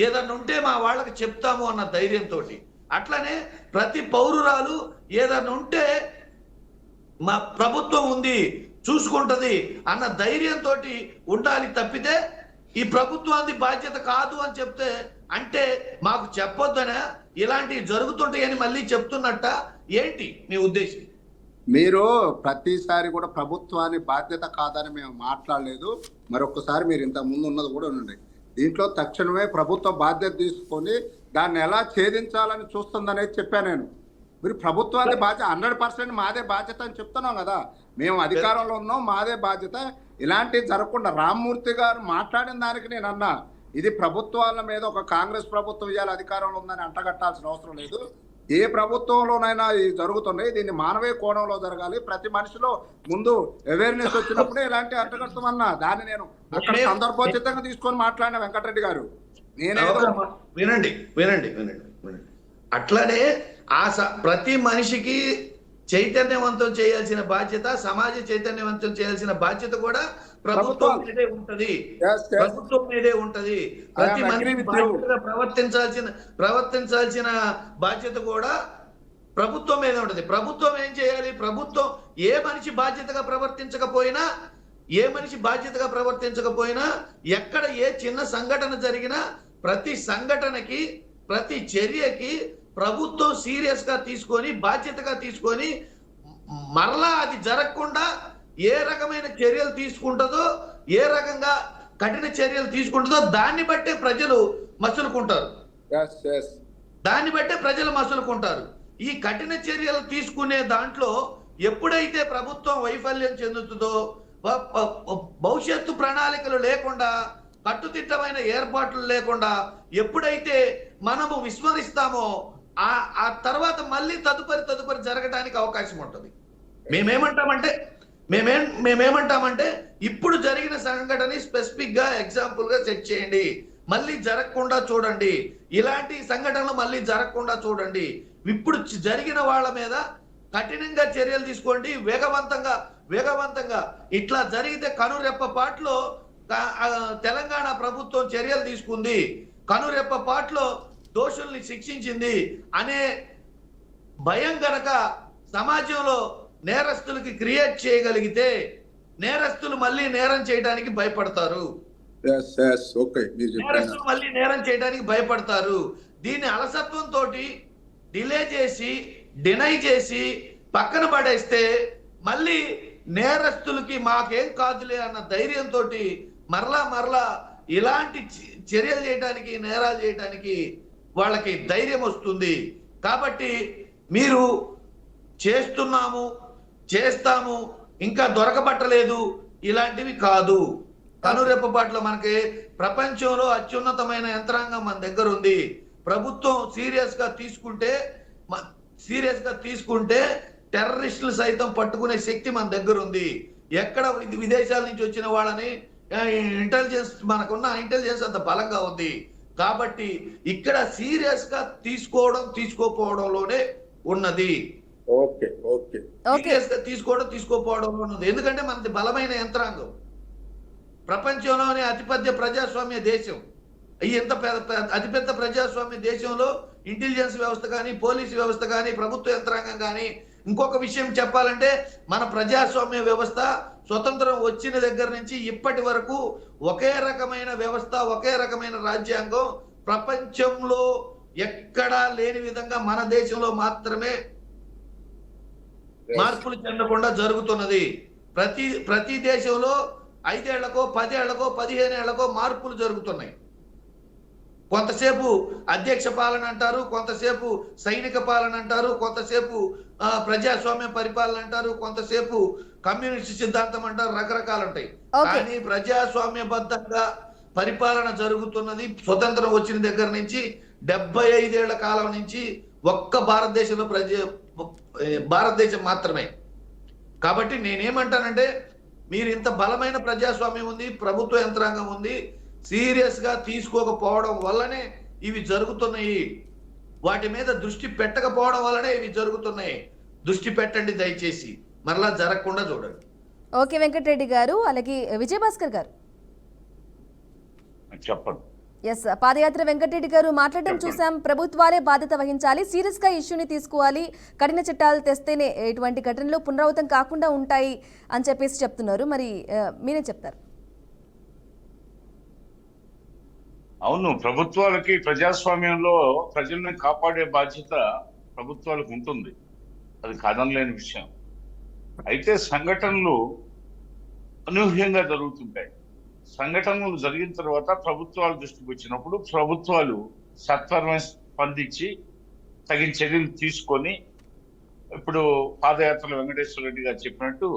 ఏదన్నా ఉంటే మా వాళ్ళకి చెప్తాము అన్న ధైర్యంతో, అట్లనే ప్రతి పౌరురాలు ఏదన్నా ఉంటే మా ప్రభుత్వం ఉంది చూసుకుంటది అన్న ధైర్యంతో ఉండాలి తప్పితే ఈ ప్రభుత్వానికి బాధ్యత కాదు అని చెప్తే అంటే మాకు చెప్పొద్దనే ఇలాంటివి జరుగుతుంటాయని మళ్ళీ చెప్తున్నట్ట ఏంటి మీ ఉద్దేశం? మీరు ప్రతిసారి కూడా ప్రభుత్వాన్ని బాధ్యత కాదని మేము మాట్లాడలేదు. మరొకసారి మీరు ఇంత ముందు ఉన్నది కూడా ఉండండి. దీంట్లో తక్షణమే ప్రభుత్వం బాధ్యత తీసుకొని దాన్ని ఎలా ఛేదించాలని చూస్తుందనేది చెప్పాను నేను. మీరు ప్రభుత్వాన్ని బాధ్యత 100% మాదే బాధ్యత అని చెప్తున్నాం కదా. మేము అధికారంలో ఉన్నాం, మాదే బాధ్యత. ఇలాంటివి జరగకుండా రామ్మూర్తి గారు మాట్లాడిన దానికి నేను అన్నా, ఇది ప్రభుత్వాల మీద ఒక కాంగ్రెస్ ప్రభుత్వం ఇవాళ అధికారంలో ఉందని అంటగట్టాల్సిన అవసరం లేదు. ఏ ప్రభుత్వంలోనైనా ఇది జరుగుతున్నాయి, దీన్ని మానవీయ కోణంలో జరగాలి. ప్రతి మనిషిలో ముందు అవేర్నెస్ వచ్చినప్పుడే ఇలాంటి అంటగట్టమన్నా దాన్ని నేను అక్కడ సందర్భోచితంగా తీసుకొని మాట్లాడిన వెంకటరెడ్డి గారు. వినండి వినండి వినండి వినండి అట్లనే ప్రతి మనిషికి చైతన్యవంతం చేయాల్సిన బాధ్యత, సమాజ చైతన్యవంతం చేయాల్సిన బాధ్యత కూడా ప్రభుత్వం మీదే ఉంటది. ప్రభుత్వం మీదే ఉంటది. ప్రతి మనిషి బాధ్యతగా ప్రవర్తించాల్సిన బాధ్యత కూడా ప్రభుత్వం మీదే ఉంటది. ప్రభుత్వం ఏం చేయాలి? ప్రభుత్వం ఏ మనిషి బాధ్యతగా ప్రవర్తించకపోయినా ఎక్కడ ఏ చిన్న సంఘటన జరిగినా ప్రతి సంఘటనకి, ప్రతి చర్యకి ప్రభుత్వం సీరియస్ గా తీసుకొని, బాధ్యతగా తీసుకొని మరలా అది జరగకుండా ఏ రకమైన చర్యలు తీసుకుంటుందో, ఏ రకంగా కఠిన చర్యలు తీసుకుంటుందో దాన్ని బట్టే ప్రజలు మసులుకుంటారు. ఈ కఠిన చర్యలు తీసుకునే దాంట్లో ఎప్పుడైతే ప్రభుత్వం వైఫల్యం చెందుతుందో, భవిష్యత్తు ప్రణాళికలు లేకుండా, కట్టుదిట్టమైన ఏర్పాట్లు లేకుండా ఎప్పుడైతే మనము విస్మరిస్తామో ఆ తర్వాత మళ్ళీ తదుపరి జరగడానికి అవకాశం ఉంటుంది. మేమేమంటామంటే ఇప్పుడు జరిగిన సంఘటన స్పెసిఫిక్ గా ఎగ్జాంపుల్ గా సెట్ చేయండి, మళ్ళీ జరగకుండా చూడండి, ఇలాంటి సంఘటనలు మళ్ళీ జరగకుండా చూడండి, ఇప్పుడు జరిగిన వాళ్ళ మీద కఠినంగా చర్యలు తీసుకోండి, వేగవంతంగా ఇట్లా జరిగితే కనురెప్పపాట్లో తెలంగాణ ప్రభుత్వం చర్యలు తీసుకుంది, కనురెప్పపాట్లో దోషుల్ని శిక్షించింది అనే భయం గనక సమాజంలో నేరస్తులకి క్రియేట్ చేయగలిగితే నేరస్తులు మళ్ళీ నేరం చేయడానికి భయపడతారు. దీన్ని అలసత్వంతో డిలే చేసి, డినై చేసి పక్కన పడేస్తే మళ్ళీ నేరస్తులకి మాకేం కాదులే అన్న ధైర్యంతో మరలా ఇలాంటి చర్యలు చేయడానికి, నేరాలు చేయడానికి వాళ్ళకి ధైర్యం వస్తుంది. కాబట్టి మీరు చేస్తాము ఇంకా దొరకబట్టలేదు ఇలాంటివి కాదు. కనురెప్పపాట్లో మనకి ప్రపంచంలో అత్యున్నతమైన యంత్రాంగం మన దగ్గర ఉంది. ప్రభుత్వం సీరియస్ గా తీసుకుంటే టెర్రరిస్టులు సైతం పట్టుకునే శక్తి మన దగ్గర ఉంది. ఎక్కడ విదేశాల నుంచి వచ్చిన వాళ్ళని ఇంటెలిజెన్స్, మనకున్న ఇంటెలిజెన్స్ అంత బలంగా ఉంది. కాబట్టి ఇక్కడ సీరియస్ గా తీసుకోపోవడంలోనే ఉన్నది. తీసుకోపోవడంలో ఉన్నది. ఎందుకంటే మనది బలమైన యంత్రాంగం, ప్రపంచంలోనే అతిపెద్ద ప్రజాస్వామ్య దేశం. ఇంత అతిపెద్ద ప్రజాస్వామ్య దేశంలో ఇంటెలిజెన్స్ వ్యవస్థ కానీ, పోలీసు వ్యవస్థ కానీ, ప్రభుత్వ యంత్రాంగం కానీ. ఇంకొక విషయం చెప్పాలంటే మన ప్రజాస్వామ్య వ్యవస్థ స్వతంత్రం వచ్చిన దగ్గర నుంచి ఇప్పటి వరకు ఒకే రకమైన వ్యవస్థ, ఒకే రకమైన రాజ్యాంగం ప్రపంచంలో ఎక్కడా లేని విధంగా మన దేశంలో మాత్రమే మార్పులు చెందకుండా జరుగుతున్నది. ప్రతి దేశంలో 5 ఏళ్లకో 10 ఏళ్లకో 15 ఏళ్లకో మార్పులు జరుగుతున్నాయి. కొంతసేపు అధ్యక్ష పాలన అంటారు, కొంతసేపు సైనిక పాలన అంటారు, కొంతసేపు ప్రజాస్వామ్య పరిపాలన అంటారు, కొంతసేపు కమ్యూనిస్ట్ సిద్ధాంతం అంటారు, రకరకాలు ఉంటాయి. కానీ ప్రజాస్వామ్యబద్ధంగా పరిపాలన జరుగుతున్నది స్వతంత్రం వచ్చిన దగ్గర నుంచి 75 ఏళ్ల కాలం నుంచి ఒక్క భారతదేశం మాత్రమే. కాబట్టి నేనేమంటానంటే మీరు ఇంత బలమైన ప్రజాస్వామ్యం ఉంది, ప్రభుత్వ యంత్రాంగం ఉంది, సీరియస్ గా తీసుకోకపోవడం వల్లనే ఇవి జరుగుతున్నాయి. వాటి మీద దృష్టి పెట్టకపోవడం వల్లనే ఇవి జరుగుతున్నాయి. దృష్టి పెట్టండి దయచేసి, మరలా జరగకుండా చూడండి. ఓకే వెంకటరెడ్డి గారు, అలాగే విజయభాస్కర్ గారు. చెప్పండి. ఎస్, పాదయాత్ర వెంకటరెడ్డి గారు మాట్లాడడం చూసాం. ప్రభుత్వాలే బాధ్యత వహించాలి, సీరియస్ గా ఇష్యూని తీసుకోవాలి, కఠిన చట్టాలు తెస్తేనే ఇటువంటి ఘటనలు పునరావృతం కాకుండా ఉంటాయి అని చెప్పేసి చెప్తున్నారు. మరి మీరే చెప్తారు. అవును, ప్రభుత్వాలకి ప్రజాస్వామ్యంలో ప్రజల్ని కాపాడే బాధ్యత ప్రభుత్వాలకు ఉంటుంది, అది కాదనలేని విషయం. అయితే సంఘటనలు అనూహ్యంగా జరుగుతుంటాయి. సంఘటనలు జరిగిన తర్వాత ప్రభుత్వాల దృష్టికి వచ్చినప్పుడు ప్రభుత్వాలు సత్వరమే స్పందించి తగిన చర్యలు తీసుకొని, ఇప్పుడు పాదయాత్రలో వెంకటేశ్వర రెడ్డి గారు చెప్పినట్టు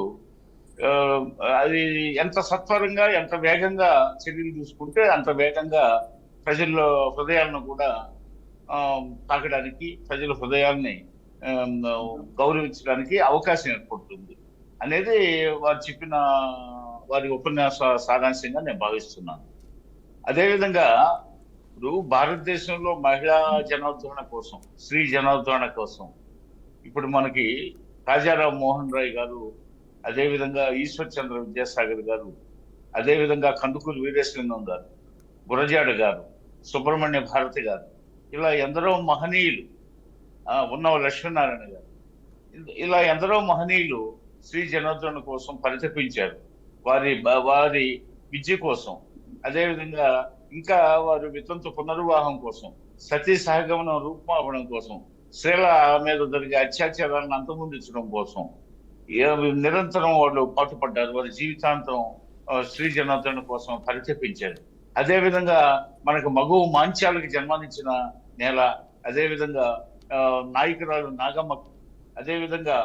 అది ఎంత సత్వరంగా ఎంత వేగంగా చర్యలు తీసుకుంటే అంత వేగంగా ప్రజల హృదయాలను కూడా తాకడానికి, ప్రజల హృదయాల్ని గౌరవించడానికి అవకాశం ఏర్పడుతుంది అనేది వారు చెప్పిన వారి ఉపన్యాస సారాంశంగా నేను భావిస్తున్నాను. అదేవిధంగా ఇప్పుడు భారతదేశంలో మహిళా జనోద్ధరణ కోసం, స్త్రీ జనోద్ధరణ కోసం ఇప్పుడు మనకి రాజారాం మోహన్ రాయ్ గారు, అదేవిధంగా ఈశ్వర్ చంద్ర విద్యాసాగర్ గారు, అదేవిధంగా కందుకూరు వీరేశలింగం గారు, గురజాడ గారు, సుబ్రహ్మణ్య భారతి గారు, ఇలా ఎందరో మహనీయులు, ఉన్నవ లక్ష్మీనారాయణ గారు, ఇలా ఎందరో మహనీయులు స్త్రీ జనోద్ధరణ కోసం పరితపించారు, వారి విద్య కోసం, అదేవిధంగా ఇంకా వారు వితంతు పునర్వివాహం కోసం, సతీ సహగమనం రూపుమాపడం కోసం, స్త్రీల మీద జరిగే అత్యాచారాలను అంతమొందించడం కోసం నిరంతరం వాళ్ళు పాటుపడ్డారు. వారి జీవితాంతం స్త్రీ జనోద్ధరణ కోసం పరితపించారు. అదేవిధంగా మనకు మగువ మాంచాలకు జన్మనిచ్చిన నేల, అదేవిధంగా నాయకురాలు నాగమ్మ, అదేవిధంగా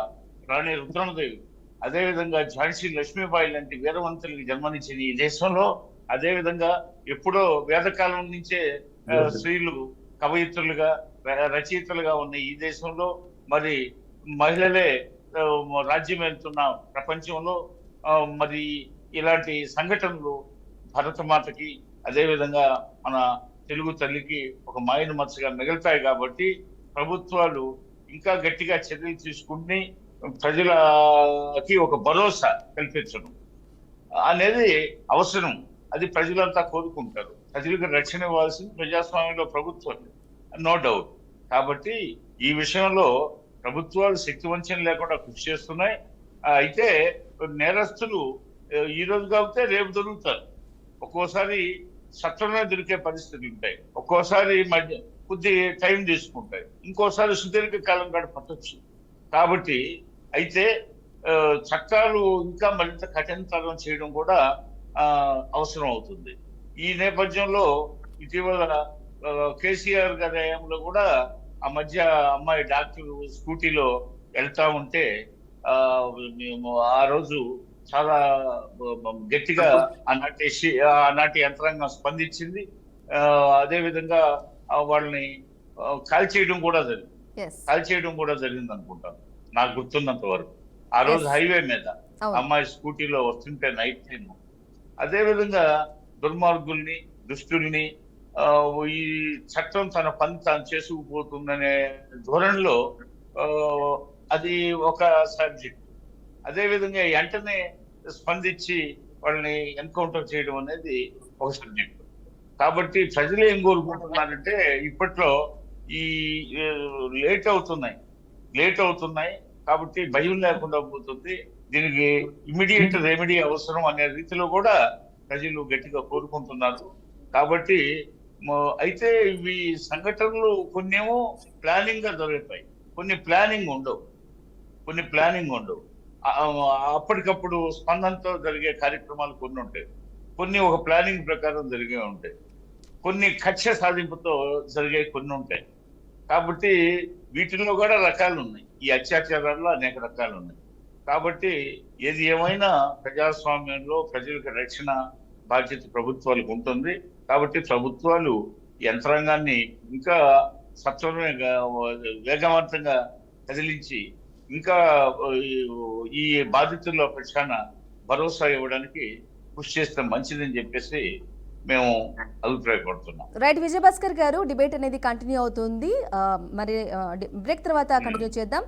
రాణి రుద్రమదేవి, అదేవిధంగా ఝాన్సీ లక్ష్మీబాయి లాంటి వీరవంతులకి జన్మనిచ్చిన ఈ దేశంలో, అదేవిధంగా ఎప్పుడో వేదకాలం నుంచే స్త్రీలు కవయిత్రులుగా రచయితలుగా ఉన్న ఈ దేశంలో మరి మహిళలే రాజ్యం వెళ్తున్న ప్రపంచంలో మరి ఇలాంటి సంఘటనలు భరతమాతకి, అదేవిధంగా మన తెలుగు తల్లికి ఒక మాయను మచ్చగా మిగులుతాయి. కాబట్టి ప్రభుత్వాలు ఇంకా గట్టిగా చర్యలు తీసుకుని ప్రజలకి ఒక భరోసా కల్పించడం అనేది అవసరం. అది ప్రజలంతా కోరుకుంటారు. ప్రజలకు రక్షణ ఇవ్వాల్సింది ప్రజాస్వామ్యంలో ప్రభుత్వాలు, నో డౌట్. కాబట్టి ఈ విషయంలో ప్రభుత్వాలు శక్తి వంచన లేకుండా కృషి చేస్తున్నాయి. అయితే నేరస్తులు ఈ రోజు కాకపోతే రేపు దొరుకుతారు. ఒక్కోసారి సత్వరమే దొరికే పరిస్థితులు ఉంటాయి, ఒక్కోసారి కొద్ది టైం తీసుకుంటాయి, ఇంకోసారి సుదీర్ఘ కాలం కూడా పట్టొచ్చు. కాబట్టి అయితే చట్టాలు ఇంకా మరింత కఠినతరం చేయడం కూడా అవసరం అవుతుంది. ఈ నేపథ్యంలో ఇటీవల కేసీఆర్ గారి హయాంలో కూడా ఆ మధ్య అమ్మాయి డాక్టర్ స్కూటీలో వెళ్తా ఉంటే ఆ రోజు చాలా గట్టిగా ఆనాటి యంత్రాంగం స్పందించింది. అదేవిధంగా వాళ్ళని కాల్చేయడం కూడా జరిగింది అనుకుంటాను, నాకు గుర్తున్నంత వరకు. ఆ రోజు హైవే మీద అమ్మాయి స్కూటీలో వస్తుంటే నైట్ టైం. అదేవిధంగా దుర్మార్గుల్ని, దుష్టుల్ని ఈ చట్టం తన పని తాను చేసుకుపోతుందనే ధోరణిలో అది ఒక సబ్జెక్ట్. అదేవిధంగా వెంటనే స్పందించి వాళ్ళని ఎన్కౌంటర్ చేయడం అనేది ఒక సబ్జెక్ట్. కాబట్టి ప్రజలు ఏం కోరుకుంటున్నారంటే ఇప్పట్లో ఈ లేట్ అవుతున్నాయి కాబట్టి భయం లేకుండా పోతుంది, దీనికి ఇమ్మీడియట్ రెమెడీ అవసరం అనే రీతిలో కూడా ప్రజలు గట్టిగా కోరుకుంటున్నారు. కాబట్టి అయితే ఇవి సంఘటనలు కొన్నేమో ప్లానింగ్ గా జరుగుతాయి, కొన్ని ప్లానింగ్ ఉండవు. అప్పటికప్పుడు స్పందనతో జరిగే కార్యక్రమాలు కొన్ని ఉంటాయి, కొన్ని ఒక ప్లానింగ్ ప్రకారం జరిగే ఉంటాయి, కొన్ని కక్ష సాధింపుతో జరిగే కొన్ని ఉంటాయి. కాబట్టి వీటిల్లో కూడా రకాలు ఉన్నాయి, ఈ అత్యాచారాల్లో అనేక రకాలు ఉన్నాయి. కాబట్టి ఏది ఏమైనా ప్రజాస్వామ్యంలో ప్రజలకు రక్షణ బాధ్యత ప్రభుత్వాలకు ఉంటుంది. కాబట్టి ప్రభుత్వాలు యంత్రాంగాన్ని ఇంకా సత్వరంగా వేగవంతంగా కదిలించి ఇంకా ఈ బాధితుల పక్షాన భరోసా ఇవ్వడానికి కృషి చేస్తే మంచిదని చెప్పేసి మేము అభిప్రాయపడుతున్నాం. రైట్ విజయభాస్కర్ గారు, డిబేట్ అనేది కంటిన్యూ అవుతుంది. మరి బ్రేక్ తర్వాత కంటిన్యూ చేద్దాం.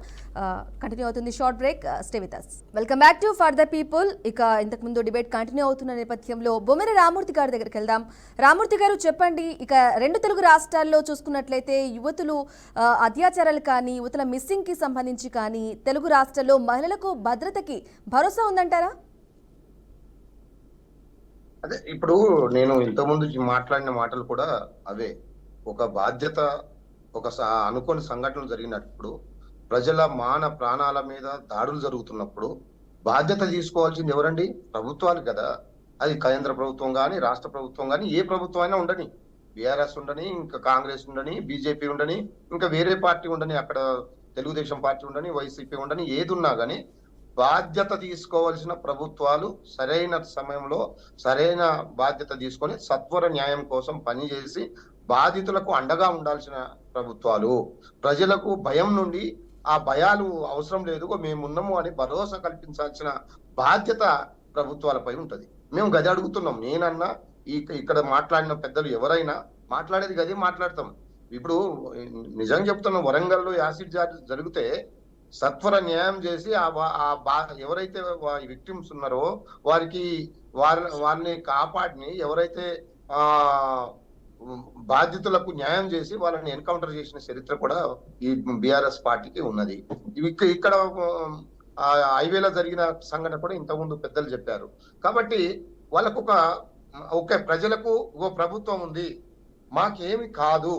కంటిన్యూ అవుతుంది, short break. Stay with us. Welcome back to for the people. ఇక ఇంతకు ముందు డిబేట్ కంటిన్యూ అవుతున్న నేపథ్యంలో బొమ్మెర రామూర్తి గారి దగ్గరికి వెళ్దాం. రామూర్తి గారు చెప్పండి, ఇక 2 తెలుగు రాష్ట్రాల్లో చూసుకున్నట్లయితే యువతులు అత్యాచారాలు కానీ యువతుల మిస్సింగ్ కి సంబంధించి కానీ తెలుగు రాష్ట్రాల్లో మహిళలకు భద్రతకి భరోసా ఉందంటారా? అదే ఇప్పుడు నేను ఇంతకుముందు మాట్లాడిన మాటలు కూడా అవే. ఒక బాధ్యత, అనుకోని సంఘటనలు జరిగినప్పుడు, ప్రజల ప్రాణాల మీద దాడులు జరుగుతున్నప్పుడు బాధ్యత తీసుకోవాల్సింది ఎవరండి? ప్రభుత్వాలు కదా. అది కేంద్ర ప్రభుత్వం కానీ, రాష్ట్ర ప్రభుత్వం కానీ, ఏ ప్రభుత్వం అయినా ఉండని, బీఆర్ఎస్ ఉండని, ఇంకా కాంగ్రెస్ ఉండని, బీజేపీ ఉండని, ఇంకా వేరే పార్టీ ఉండని, అక్కడ తెలుగుదేశం పార్టీ ఉండని, వైసీపీ ఉండని, ఏది ఉన్నా కానీ బాధ్యత తీసుకోవాల్సిన ప్రభుత్వాలు సరైన సమయంలో సరైన బాధ్యత తీసుకొని సత్వర న్యాయం కోసం పనిచేసి బాధితులకు అండగా ఉండాల్సిన ప్రభుత్వాలు, ప్రజలకు భయం నుండి ఆ భయాలు అవసరం లేదు, మేమున్నాము అని భరోసా కల్పించాల్సిన బాధ్యత ప్రభుత్వాలపై ఉంటది. మేము గది అడుగుతున్నాం. నేనన్నా ఇక్కడ మాట్లాడిన పెద్దలు ఎవరైనా మాట్లాడేది గది మాట్లాడతాం. ఇప్పుడు నిజంగా చెప్తున్నాం, వరంగల్లో యాసిడ్ జరిగితే సత్వర న్యాయం చేసి ఎవరైతే విక్టిమ్స్ ఉన్నారో వారిని కాపాడిని, ఎవరైతే బాధితులకు న్యాయం చేసి వాళ్ళని ఎన్కౌంటర్ చేసిన చరిత్ర కూడా ఈ బీఆర్ఎస్ పార్టీకి ఉన్నది. ఇక్కడ హైవేలో జరిగిన సంఘటన కూడా ఇంతకుముందు పెద్దలు చెప్పారు. కాబట్టి వాళ్ళకు ప్రజలకు ఒక ప్రభుత్వం ఉంది, మాకేమి కాదు,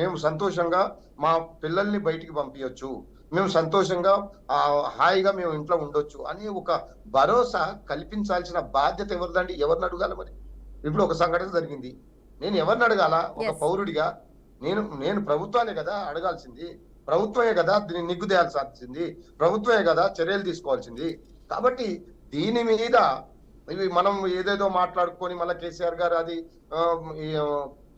మేము సంతోషంగా మా పిల్లల్ని బయటికి పంపించచ్చు, మేము సంతోషంగా హాయిగా మేము ఇంట్లో ఉండొచ్చు అని ఒక భరోసా కల్పించాల్సిన బాధ్యత ఎవరిదండి? ఎవరిని అడగాలి? మరి ఇప్పుడు ఒక సంఘటన జరిగింది, నేను ఎవరిని అడగాల? ఒక పౌరుడిగా నేను ప్రభుత్వాన్ని కదా అడగాల్సింది, ప్రభుత్వమే కదా దీన్ని నిగ్గుదేయాల్సింది, ప్రభుత్వమే కదా చర్యలు తీసుకోవాల్సింది. కాబట్టి దీని మీద ఇవి మనం ఏదేదో మాట్లాడుకొని మళ్ళీ కేసీఆర్ గారు అది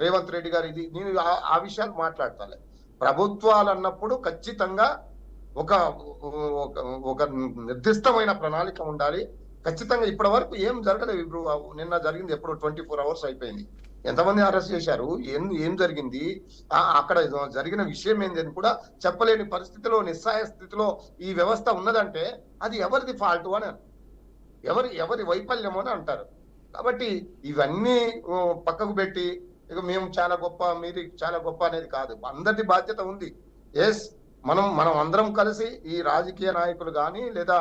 రేవంత్ రెడ్డి గారు ఇది, నేను ఆ విషయాలు మాట్లాడతాను. ప్రభుత్వాలు అన్నప్పుడు ఖచ్చితంగా ఒక నిర్దిష్టమైన ప్రణాళిక ఉండాలి. ఖచ్చితంగా ఇప్పటి వరకు ఏం జరగలేదు. ఇప్పుడు నిన్న జరిగింది, ఎప్పుడు 24 hours అయిపోయింది, ఎంతమంది అరెస్ట్ చేశారు, ఏం జరిగింది, అక్కడ జరిగిన విషయం ఏంది అని కూడా చెప్పలేని పరిస్థితిలో, నిస్సహాయ స్థితిలో ఈ వ్యవస్థ ఉన్నదంటే అది ఎవరిది ఫాల్ట్ అని, ఎవరి వైఫల్యమో అని అంటారు. కాబట్టి ఇవన్నీ పక్కకు పెట్టి ఇక మేము చాలా గొప్ప, మీరు చాలా గొప్ప అనేది కాదు. అందరి బాధ్యత ఉంది. మనం అందరం కలిసి, ఈ రాజకీయ నాయకులు కానీ లేదా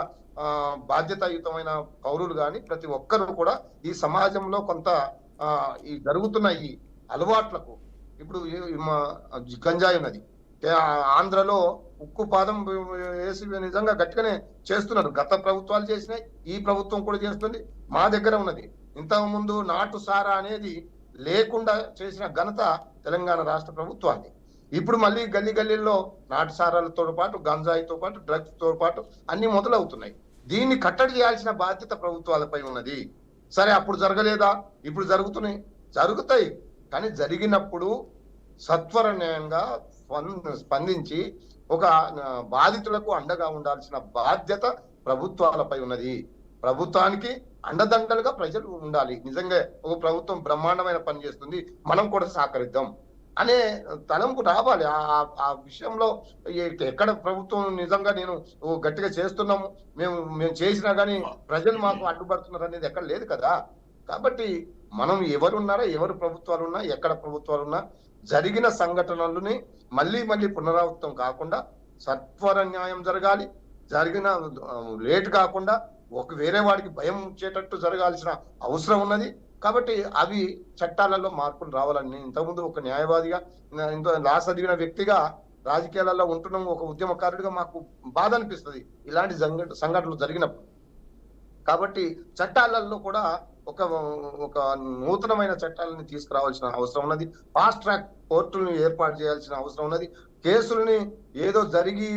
బాధ్యతాయుతమైన పౌరులు కానీ, ప్రతి ఒక్కరు కూడా ఈ సమాజంలో కొంత ఈ జరుగుతున్న ఈ అలవాట్లకు, ఇప్పుడు గంజాయి ఉన్నది, ఆంధ్రలో ఉక్కు పాదం వేసి నిజంగా గట్టిగానే చేస్తున్నారు. గత ప్రభుత్వాలు చేసినాయి, ఈ ప్రభుత్వం కూడా చేస్తుంది. మా దగ్గర ఉన్నది. ఇంతకు ముందు నాటు సారా అనేది లేకుండా చేసిన ఘనత తెలంగాణ రాష్ట్ర ప్రభుత్వాన్ని. ఇప్పుడు మళ్ళీ గల్లీల్లో నాటు సారాలతో పాటు, గంజాయితో పాటు, డ్రగ్స్ తో పాటు అన్ని మొదలవుతున్నాయి. దీన్ని కట్టడి చేయాల్సిన బాధ్యత ప్రభుత్వాలపై ఉన్నది. సరే, అప్పుడు జరగలేదా? ఇప్పుడు జరుగుతాయి. కానీ జరిగినప్పుడు సత్వర న్యాయంగా స్పందించి ఒక బాధితులకు అండగా ఉండాల్సిన బాధ్యత ప్రభుత్వాలపై ఉన్నది. ప్రభుత్వానికి అండదండలుగా ప్రజలు ఉండాలి. నిజంగా ఒక ప్రభుత్వం బ్రహ్మాండమైన పని చేస్తుంది, మనం కూడా సహకరిద్దాం అనే తలంపు రావాలి. ఆ విషయంలో ఎక్కడ ప్రభుత్వం నిజంగా నేను గట్టిగా చేస్తున్నాము, మేము చేసినా కానీ ప్రజలు మాకు అడ్డుపడుతున్నారు అనేది ఎక్కడ లేదు కదా. కాబట్టి మనం ఎవరున్నారా, ఎవరు ప్రభుత్వాలు ఉన్నా, ఎక్కడ ప్రభుత్వాలు ఉన్నా, జరిగిన సంఘటనలని మళ్ళీ పునరావృతం కాకుండా సత్వర న్యాయం జరగాలి. జరిగిన లేట్ కాకుండా వేరే వాడికి భయం వచ్చేటట్టు జరగాల్సిన అవసరం ఉన్నది. కాబట్టి అవి చట్టాలలో మార్పులు రావాలని, ఇంతకుముందు ఒక న్యాయవాదిగా, లా చదివిన వ్యక్తిగా, రాజకీయాలలో ఉంటున్నాం, ఒక ఉద్యమకారుడిగా మాకు బాధ అనిపిస్తుంది ఇలాంటి సంఘటనలు జరిగినప్పుడు. కాబట్టి చట్టాలలో కూడా ఒక నూతనమైన చట్టాలని తీసుకురావాల్సిన అవసరం ఉన్నది. ఫాస్ట్ ట్రాక్ కోర్టులను ఏర్పాటు చేయాల్సిన అవసరం ఉన్నది. కేసుల్ని ఏదో జరిగి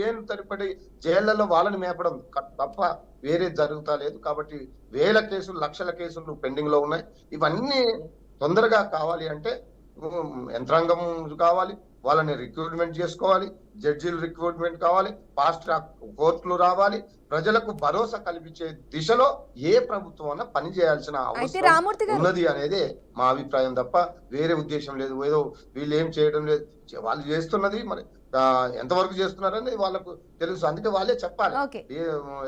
ఏళ్ళు తరిపడి జైళ్లలో వాళ్ళని మేపడం తప్ప వేరే జరుగుతా లేదు. కాబట్టి వేల కేసులు, లక్షల కేసులు పెండింగ్ లో ఉన్నాయి. ఇవన్నీ తొందరగా కావాలి అంటే యంత్రాంగం కావాలి, వాళ్ళని రిక్రూట్మెంట్ చేసుకోవాలి, జడ్జీలు రిక్రూట్మెంట్ కావాలి, ఫాస్ట్ ట్రాక్ కోర్టులు రావాలి. ప్రజలకు భరోసా కల్పించే దిశలో ఏ ప్రభుత్వం అన్నా పని చేయాల్సిన అయితే అవసరం రామూర్తి గారు ఉన్నది అనేది మా అభిప్రాయం తప్ప వేరే ఉద్దేశం లేదు. ఏదో వీళ్ళు ఏం చేయడం లేదు, వాళ్ళు చేస్తున్నది మరి ఎంతవరకు చేస్తున్నారని వాళ్ళకు తెలుసు, అందుకే వాళ్ళే చెప్పాలి. ఓకే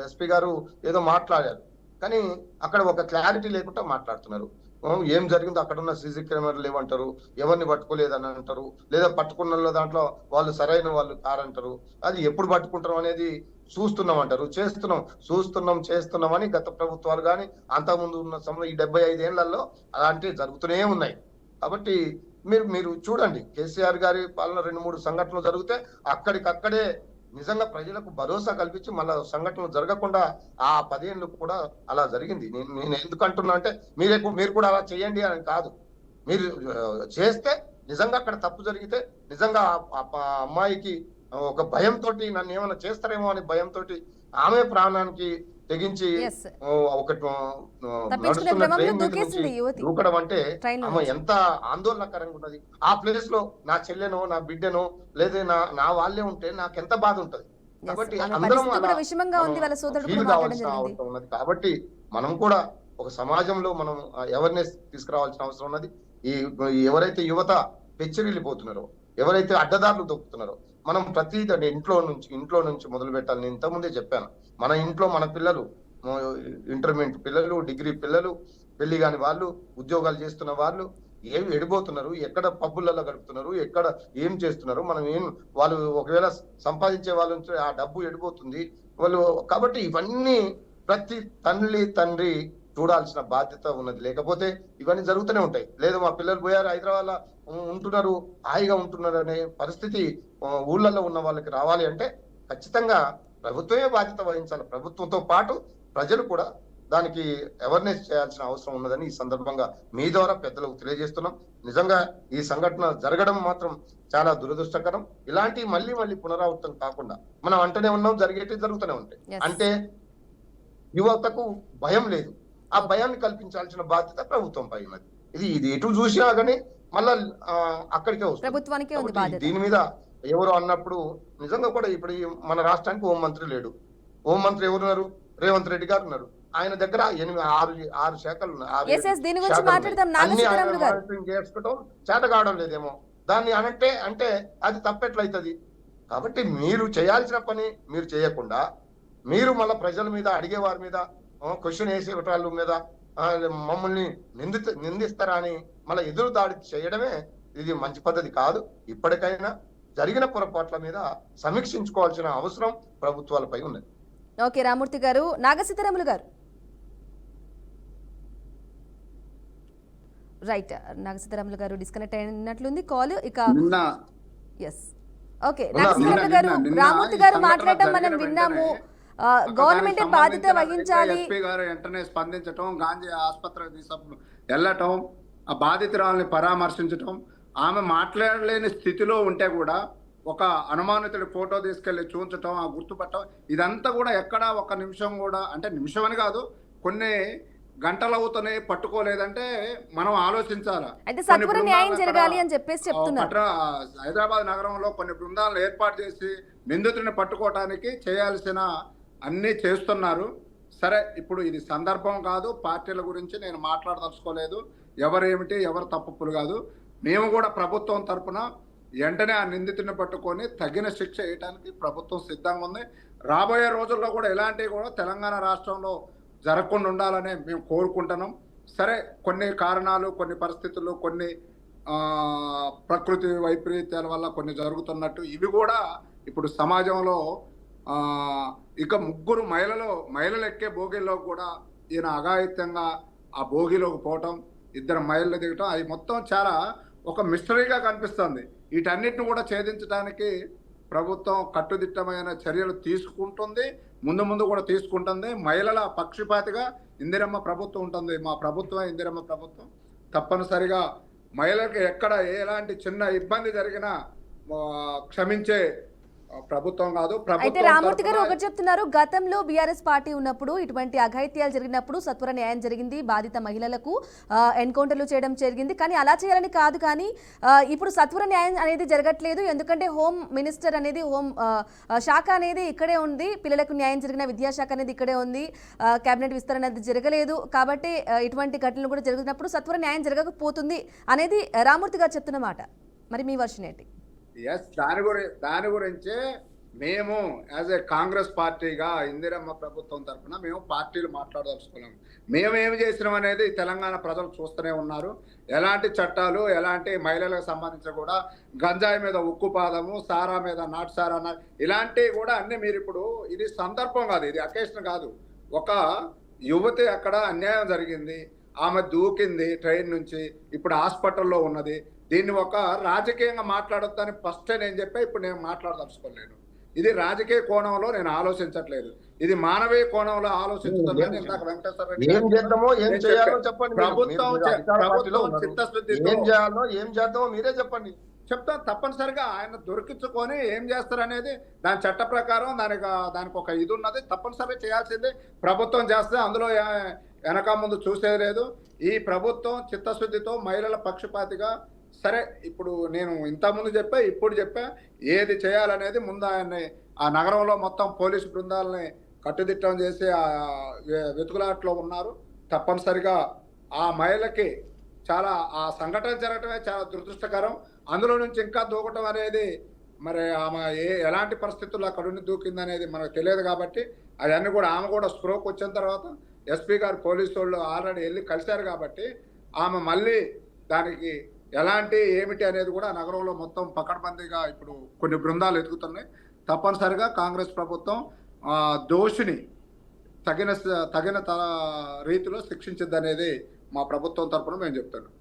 ఎస్పీ గారు ఏదో మాట్లాడారు కానీ అక్కడ ఒక క్లారిటీ లేకుండా మాట్లాడుతున్నారు. ఏం జరిగిందో అక్కడ ఉన్న సీసీ కెమెరాలు లేవంటారు, ఎవరిని పట్టుకోలేదని అంటారు, లేదా పట్టుకున్న దాంట్లో వాళ్ళు సరైన వాళ్ళు కారంటారు. అది ఎప్పుడు పట్టుకుంటారు అనేది చూస్తున్నాం అంటారు, చేస్తున్నాం అని గత ప్రభుత్వాలు కానీ అంతకుముందు ఉన్న సమయంలో ఈ 75 ఏళ్లలో అలాంటివి జరుగుతూనే ఉన్నాయి. కాబట్టి మీరు చూడండి, కేసీఆర్ గారి పాలన 2-3 సంఘటనలు జరిగితే అక్కడికక్కడే నిజంగా ప్రజలకు భరోసా కల్పించి మళ్ళా సంఘటనలు జరగకుండా ఆ 10 ఏళ్ళు కూడా అలా జరిగింది. నేను ఎందుకు అంటున్నా అంటే మీరు కూడా అలా చేయండి అని కాదు, మీరు చేస్తే నిజంగా అక్కడ తప్పు జరిగితే నిజంగా అమ్మాయికి ఒక భయంతో నన్ను ఏమైనా చేస్తారేమో అని భయంతో ఆమె ప్రాణానికి తెగించి ఒకటి దూకడం అంటే ఆమె ఎంత ఆందోళనకరంగా ఉన్నది. ఆ ప్లేస్ లో నా చెల్లెనో నా బిడ్డనో లేదా నా వాళ్ళే ఉంటే నాకు ఎంత బాధ ఉంటది. కాబట్టి అందరం ఉన్నది. కాబట్టి మనం కూడా ఒక సమాజంలో మనం అవేర్నెస్ తీసుకురావాల్సిన అవసరం ఉన్నది. ఎవరైతే యువత పెచ్చిరిల్లిపోతున్నారో, ఎవరైతే అడ్డదారులు దొక్కుతున్నారో, మనం ప్రతిదీ ఇంట్లో నుంచి మొదలు పెట్టాలి. నేను ఇంతకుముందే చెప్పాను, మన ఇంట్లో మన పిల్లలు, ఇంటర్మీడియట్ పిల్లలు, డిగ్రీ పిల్లలు, పెళ్లి కాని వాళ్ళు, ఉద్యోగాలు చేస్తున్న వాళ్ళు ఏమి ఎడిపోతున్నారు, ఎక్కడ పబ్బులలో గడుపుతున్నారు, ఎక్కడ ఏం చేస్తున్నారు, వాళ్ళు ఒకవేళ సంపాదించే వాళ్ళు ఆ డబ్బు ఎడిపోతుంది వాళ్ళు. కాబట్టి ఇవన్నీ ప్రతి తండ్రి చూడాల్సిన బాధ్యత ఉన్నది. లేకపోతే ఇవన్నీ జరుగుతూనే ఉంటాయి. లేదు మా పిల్లలు పోయారు, హైదరాబాద్ లో ఉంటున్నారు, హాయిగా ఉంటున్నారు అనే పరిస్థితి ఊళ్ళల్లో ఉన్న వాళ్ళకి రావాలి అంటే ఖచ్చితంగా ప్రభుత్వమే బాధ్యత వహించాలి. ప్రభుత్వంతో పాటు ప్రజలు కూడా దానికి అవేర్నెస్ చేయాల్సిన అవసరం ఉన్నదని ఈ సందర్భంగా మీ ద్వారా పెద్దలకు తెలియజేస్తున్నాం. నిజంగా ఈ సంఘటన జరగడం మాత్రం చాలా దురదృష్టకరం. ఇలాంటి మళ్ళీ పునరావృతం కాకుండా మనం అంటూనే ఉన్నాం, జరుగుతూనే ఉంటాయి. అంటే యువతకు భయం లేదు, ఆ భయాన్ని కల్పించాల్సిన బాధ్యత ప్రభుత్వం పై ఉన్నది. ఇది ఎటు చూసినా కానీ మళ్ళా అక్కడికే వస్తుంది. దీని మీద ఎవరు అన్నప్పుడు నిజంగా కూడా ఇప్పుడు మన రాష్ట్రానికి హోంమంత్రి లేడు. హోంమంత్రి ఎవరున్నారు? రేవంత్ రెడ్డి గారు ఉన్నారు. ఆయన దగ్గర 6 శాఖలు ఉన్నాయి. చేసుకోవడం చేత కావడం లేదేమో, దాన్ని అంటే అది తప్పెట్లయితది. కాబట్టి మీరు చేయాల్సిన పని మీరు చేయకుండా మీరు మళ్ళీ ప్రజల మీద, అడిగే వారి మీద, క్వశ్చన్ వేసే వాళ్ళ మీద మమ్మల్ని నిందిస్తారా అని మళ్ళీ ఎదురు దాడి చేయడమే ఇది మంచి పద్ధతి కాదు. ఇప్పటికైనా జరిగిన పొరపాట్ల మీద సమీక్షించుకోవాల్సిన అవసరం ప్రభుత్వాలపై ఉన్నది. ఓకే రామూర్తి గారు. నాగసీతారాములు గారు, రైట్. నాగసీతారాములు గారు డిస్కనెక్ట్ అయినట్లుంది కాల్. ఇక ఓకే నాగసీతారాములు గారు, రామూర్తి గారు మాట్లాడటం మనం విన్నాము. గవర్నమెంట్ బాధ్యత వహించాలి. ఎస్పీ గారు వెంటనే స్పందించటం, గాంధీ ఆసుపత్రికి వెళ్ళటం, ఆ బాధితురాలని పరామర్శించటం, ఆమె మాట్లాడలేని స్థితిలో ఉంటే కూడా ఒక అనుమానితుడి ఫోటో తీసుకెళ్లి చూపించటం, ఆ గుర్తుపట్టడం, ఇదంతా కూడా ఎక్కడ ఒక నిమిషం కూడా, అంటే నిమిషం అని కాదు, కొన్ని గంటలు అవుతున్నాయి పట్టుకోలేదంటే మనం ఆలోచించాలి. హైదరాబాద్ నగరంలో కొన్ని బృందాలను ఏర్పాటు చేసి నిందితుడిని పట్టుకోవటానికి చేయాల్సిన అన్నీ చేస్తున్నారు. సరే, ఇప్పుడు ఇది సందర్భం కాదు, పార్టీల గురించి నేను మాట్లాడదలుచుకోలేదు. ఎవరేమిటి, ఎవరు తప్పులు కాదు. మేము కూడా ప్రభుత్వం తరఫున వెంటనే ఆ నిందితుడిని పట్టుకొని తగిన శిక్ష వేయడానికి ప్రభుత్వం సిద్ధంగా ఉంది. రాబోయే రోజుల్లో కూడా ఇలాంటివి కూడా తెలంగాణ రాష్ట్రంలో జరగకుండా ఉండాలని మేము కోరుకుంటున్నాం. సరే, కొన్ని కారణాలు, కొన్ని పరిస్థితులు, కొన్ని ప్రకృతి వైపరీత్యాల వల్ల కొన్ని జరుగుతున్నట్టు ఇవి కూడా ఇప్పుడు సమాజంలో ఇక 3 మహిళలు ఎక్కే బోగిల్లో కూడా ఈయన అఘాయిత్యంగా ఆ బోగిలోకి పోవటం, 2 మహిళలు దిగటం, అది మొత్తం చాలా ఒక మిస్టరీగా కనిపిస్తుంది. వీటన్నిటిని కూడా ఛేదించడానికి ప్రభుత్వం కట్టుదిట్టమైన చర్యలు తీసుకుంటుంది, ముందు కూడా తీసుకుంటుంది. మహిళల పక్షపాతిగా ఇందిరమ్మ ప్రభుత్వం ఉంటుంది. మా ప్రభుత్వం ఇందిరమ్మ ప్రభుత్వం తప్పనిసరిగా మహిళలకు ఎక్కడ ఎలాంటి చిన్న ఇబ్బంది జరిగినా క్షమించే ప్రభుత్వం కాదు. అయితే ప్రభుత్వం రామూర్తి గారు తరపున ఒకటి చెప్తున్నారు, గతంలో బీఆర్ఎస్ పార్టీ ఉన్నప్పుడు ఇటువంటి అఘాయిత్యాలు జరిగినప్పుడు సత్వర న్యాయం జరిగింది, బాధిత మహిళలకు ఎన్కౌంటర్లు చేయడం జరిగింది. కానీ అలా చేయాలని కాదు, కానీ ఇప్పుడు సత్వర న్యాయం అనేది జరగట్లేదు. ఎందుకంటే హోమ్ మినిస్టర్ అనేది శాఖ అనేది ఇక్కడే ఉంది, పిల్లలకు న్యాయం జరిగిన విద్యాశాఖ అనేది ఇక్కడే ఉంది, కేబినెట్ విస్తరణ అనేది జరగలేదు. కాబట్టి ఇటువంటి ఘటనలు కూడా జరుగుతున్నప్పుడు సత్వర న్యాయం జరగకపోతుంది అనేది రామూర్తి గారు చెప్తున్న మాట. మరి మీ వర్షన్ ఏంటి? ఎస్, దాని గురించే మేము యాజ్ ఏ కాంగ్రెస్ పార్టీగా ఇందిరమ్మ ప్రభుత్వం తరఫున మేము పార్టీలు మాట్లాడదలుచుకున్నాం. మేము ఏమి చేసినాం అనేది తెలంగాణ ప్రజలు చూస్తూనే ఉన్నారు. ఎలాంటి చట్టాలు, ఎలాంటి మహిళలకు సంబంధించి కూడా గంజాయి మీద ఉక్కుపాదము, సారా మీద నాటు సారా, ఇలాంటివి కూడా అన్ని మీరు ఇప్పుడు ఇది సందర్భం కాదు, ఇది అకేషన్ కాదు. ఒక యువతి అక్కడ అన్యాయం జరిగింది, ఆమె దూకింది ట్రైన్ నుంచి, ఇప్పుడు హాస్పిటల్లో ఉన్నది. దీన్ని ఒక రాజకీయంగా మాట్లాడొద్దని ఫస్ట్ నేను చెప్పా, ఇప్పుడు నేను మాట్లాడదలుచుకోలేను. ఇది రాజకీయ కోణంలో నేను ఆలోచించట్లేదు, ఇది మానవీయ కోణంలో ఆలోచించడం. ఇందాక వెంకటేశ్వర రెడ్డి ఏం చేద్దామో ఏం చేయాలో చెప్పండి. ప్రభుత్వం చిత్తశుద్ధితో ఏం చేయాలో ఏం చేద్దామో మీరే చెప్పండి. చెప్తా, తప్పనిసరిగా ఆయన దొరికించుకొని ఏం చేస్తారనేది దాని చట్ట ప్రకారం దానికి ఒక ఇది ఉన్నది, తప్పనిసరిగా చేయాల్సిందే ప్రభుత్వం చేస్తే. అందులో వెనక ముందు చూసేది లేదు. ఈ ప్రభుత్వం చిత్తశుద్ధితో మహిళల పక్షపాతిగా, సరే ఇప్పుడు నేను ఇంతకుముందు చెప్పా, ఇప్పుడు చెప్పా, ఏది చేయాలనేది ముందు ఆయన్ని ఆ నగరంలో మొత్తం పోలీసు బృందాలని కట్టుదిట్టం చేసి ఆ వెతుకులాట్లో ఉన్నారు. తప్పనిసరిగా ఆ మహిళకి చాలా ఆ సంఘటన జరగటమే చాలా దురదృష్టకరం. అందులో నుంచి ఇంకా దూకటం అనేది మరి ఆమె ఎలాంటి పరిస్థితుల్లో అక్కడుండి దూకింది అనేది మనకు తెలియదు. కాబట్టి అవన్నీ కూడా ఆమె కూడా స్ట్రోక్ వచ్చిన తర్వాత ఎస్పీ గారు పోలీసు వాళ్ళు ఆల్రెడీ వెళ్ళి కలిశారు. కాబట్టి ఆమె మళ్ళీ దానికి ఎలాంటి ఏమిటి అనేది కూడా నగరంలో మొత్తం పకడ్బందీగా ఇప్పుడు కొన్ని బృందాలు ఎదుగుతున్నాయి. తప్పనిసరిగా కాంగ్రెస్ ప్రభుత్వం దోషిని తగిన రీతిలో శిక్షించింది అనేది మా ప్రభుత్వం తరఫున మేము చెప్తున్నాం.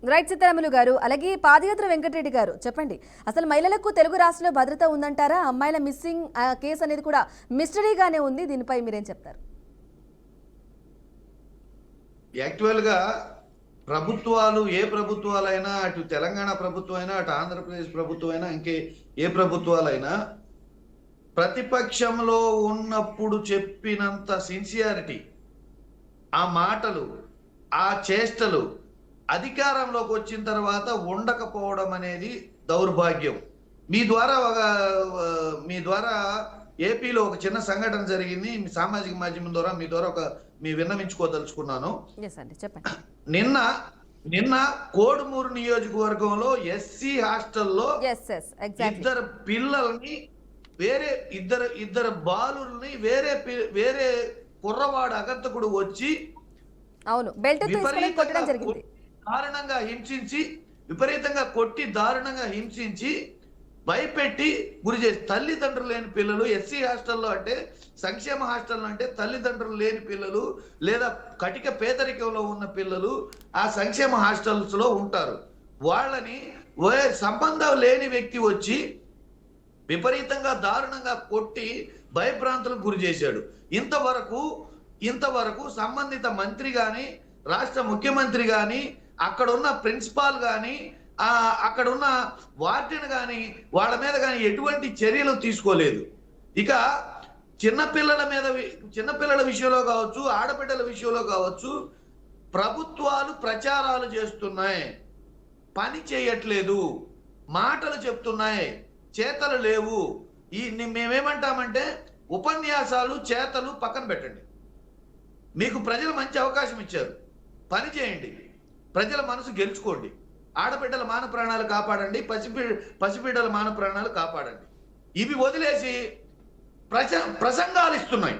రైట్ సీతారాములు గారు, అలాగే పాదయాత్ర వెంకటరెడ్డి గారు, చెప్పండి, అసలు మహిళలకు తెలుగు రాష్ట్రంలో భద్రత ఉందంటారా? అమ్మాయిల మిస్సింగ్ కేసు అనేది కూడా మిస్టరీగానే ఉంది, దీనిపై మీరేం చెప్తారు? యాక్చువల్గా ప్రభుత్వాలు, ఏ ప్రభుత్వాలైనా, అటు తెలంగాణ ప్రభుత్వం అయినా, అటు ఆంధ్రప్రదేశ్ ప్రభుత్వం అయినా, ఇంకే ఏ ప్రభుత్వాలైనా ప్రతిపక్షంలో ఉన్నప్పుడు చెప్పినంత సిన్సియారిటీ, ఆ మాటలు, ఆ చేష్టలు అధికారంలోకి వచ్చిన తర్వాత ఉండకపోవడం అనేది దౌర్భాగ్యం. మీ ద్వారా ఏపీలో ఒక చిన్న సంఘటన జరిగింది. మీ సామాజిక మాధ్యమం ద్వారా మీ విన్నవించుకోదలుచుకున్నాను. నిన్న కోడుమూరు నియోజకవర్గంలో ఎస్సీ హాస్టల్లో ఇద్దరు పిల్లల్ని ఇద్దరు బాలుల్ని వేరే కుర్రవాడు అగంతకుడు వచ్చి విపరీతంగా కొట్టి దారుణంగా హింసించి భయపెట్టి గురి చేసి, తల్లిదండ్రులు లేని పిల్లలు ఎస్సీ హాస్టల్లో, అంటే సంక్షేమ హాస్టల్లో అంటే తల్లిదండ్రులు లేని పిల్లలు లేదా కటిక పేదరికంలో ఉన్న పిల్లలు ఆ సంక్షేమ హాస్టల్స్ లో ఉంటారు. వాళ్ళని సంబంధం లేని వ్యక్తి వచ్చి విపరీతంగా దారుణంగా కొట్టి భయభ్రాంతులకు గురి చేశాడు. ఇంతవరకు సంబంధిత మంత్రి గాని, రాష్ట్ర ముఖ్యమంత్రి గాని, అక్కడున్న ప్రిన్సిపాల్ గాని, అక్కడున్న వార్డెన్ గాని వాళ్ళ మీద కానీ ఎటువంటి చర్యలు తీసుకోలేదు. ఇక చిన్నపిల్లల విషయంలో కావచ్చు, ఆడబిడ్డల విషయంలో కావచ్చు, ప్రభుత్వాలు ప్రచారాలు చేస్తున్నాయి, పని చేయట్లేదు, మాటలు చెప్తున్నాయి, చేతలు లేవు. మేమేమంటామంటే ఉపన్యాసాలు, చేతలు పక్కన పెట్టండి. మీకు ప్రజలు మంచి అవకాశం ఇచ్చారు, పని చేయండి, ప్రజల మనసు గెలుచుకోండి, ఆడబిడ్డల మాన ప్రాణాలు కాపాడండి, పసిబిడ్డల మాన ప్రాణాలు కాపాడండి. ఇవి వదిలేసి ప్రసంగాలు ఇస్తున్నాయి,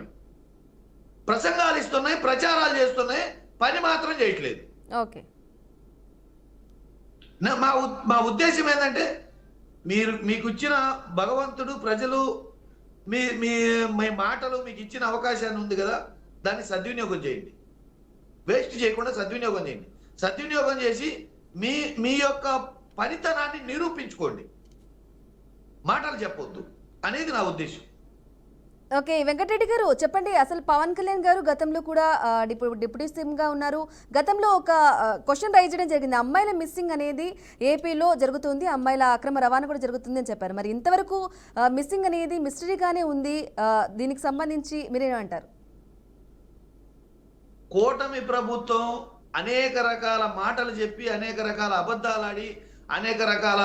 ప్రచారాలు చేస్తున్నాయి, పని మాత్రం చేయట్లేదు. ఓకే, మా ఉద్దేశం ఏంటంటే మీకు ఇచ్చిన భగవంతుడు, ప్రజలు మీ మాటలు మీకు ఇచ్చిన అవకాశాన్ని ఉంది కదా, దాన్ని సద్వినియోగం చేయండి, వేస్ట్ చేయకుండా సద్వినియోగం చేయండి. సద్వినియోగం చేసి మీ యొక్క పనితనాన్ని నిరూపించుకోండి, మాటలు చెప్పొద్దు అనేది నా ఉద్దేశం. ఓకే, వెంకటరెడ్డి గారు చెప్పండి, అసలు పవన్ కళ్యాణ్ గారు గతంలో కూడా డిప్యూటీ సీఎంగా ఉన్నారు. గతంలో ఒక క్వశ్చన్ రైజ్ చేయడం జరిగింది, అమ్మాయిల మిస్సింగ్ అనేది ఏపీలో జరుగుతుంది, అమ్మాయిల అక్రమ రవాణా కూడా జరుగుతుంది అని చెప్పారు. మరి ఇంతవరకు మిస్సింగ్ అనేది మిస్టరీగానే ఉంది. దీనికి సంబంధించి మీరేమంటారు? కూటమి ప్రభుత్వం అనేక రకాల మాటలు చెప్పి, అనేక రకాల అబద్ధాలాడి, అనేక రకాల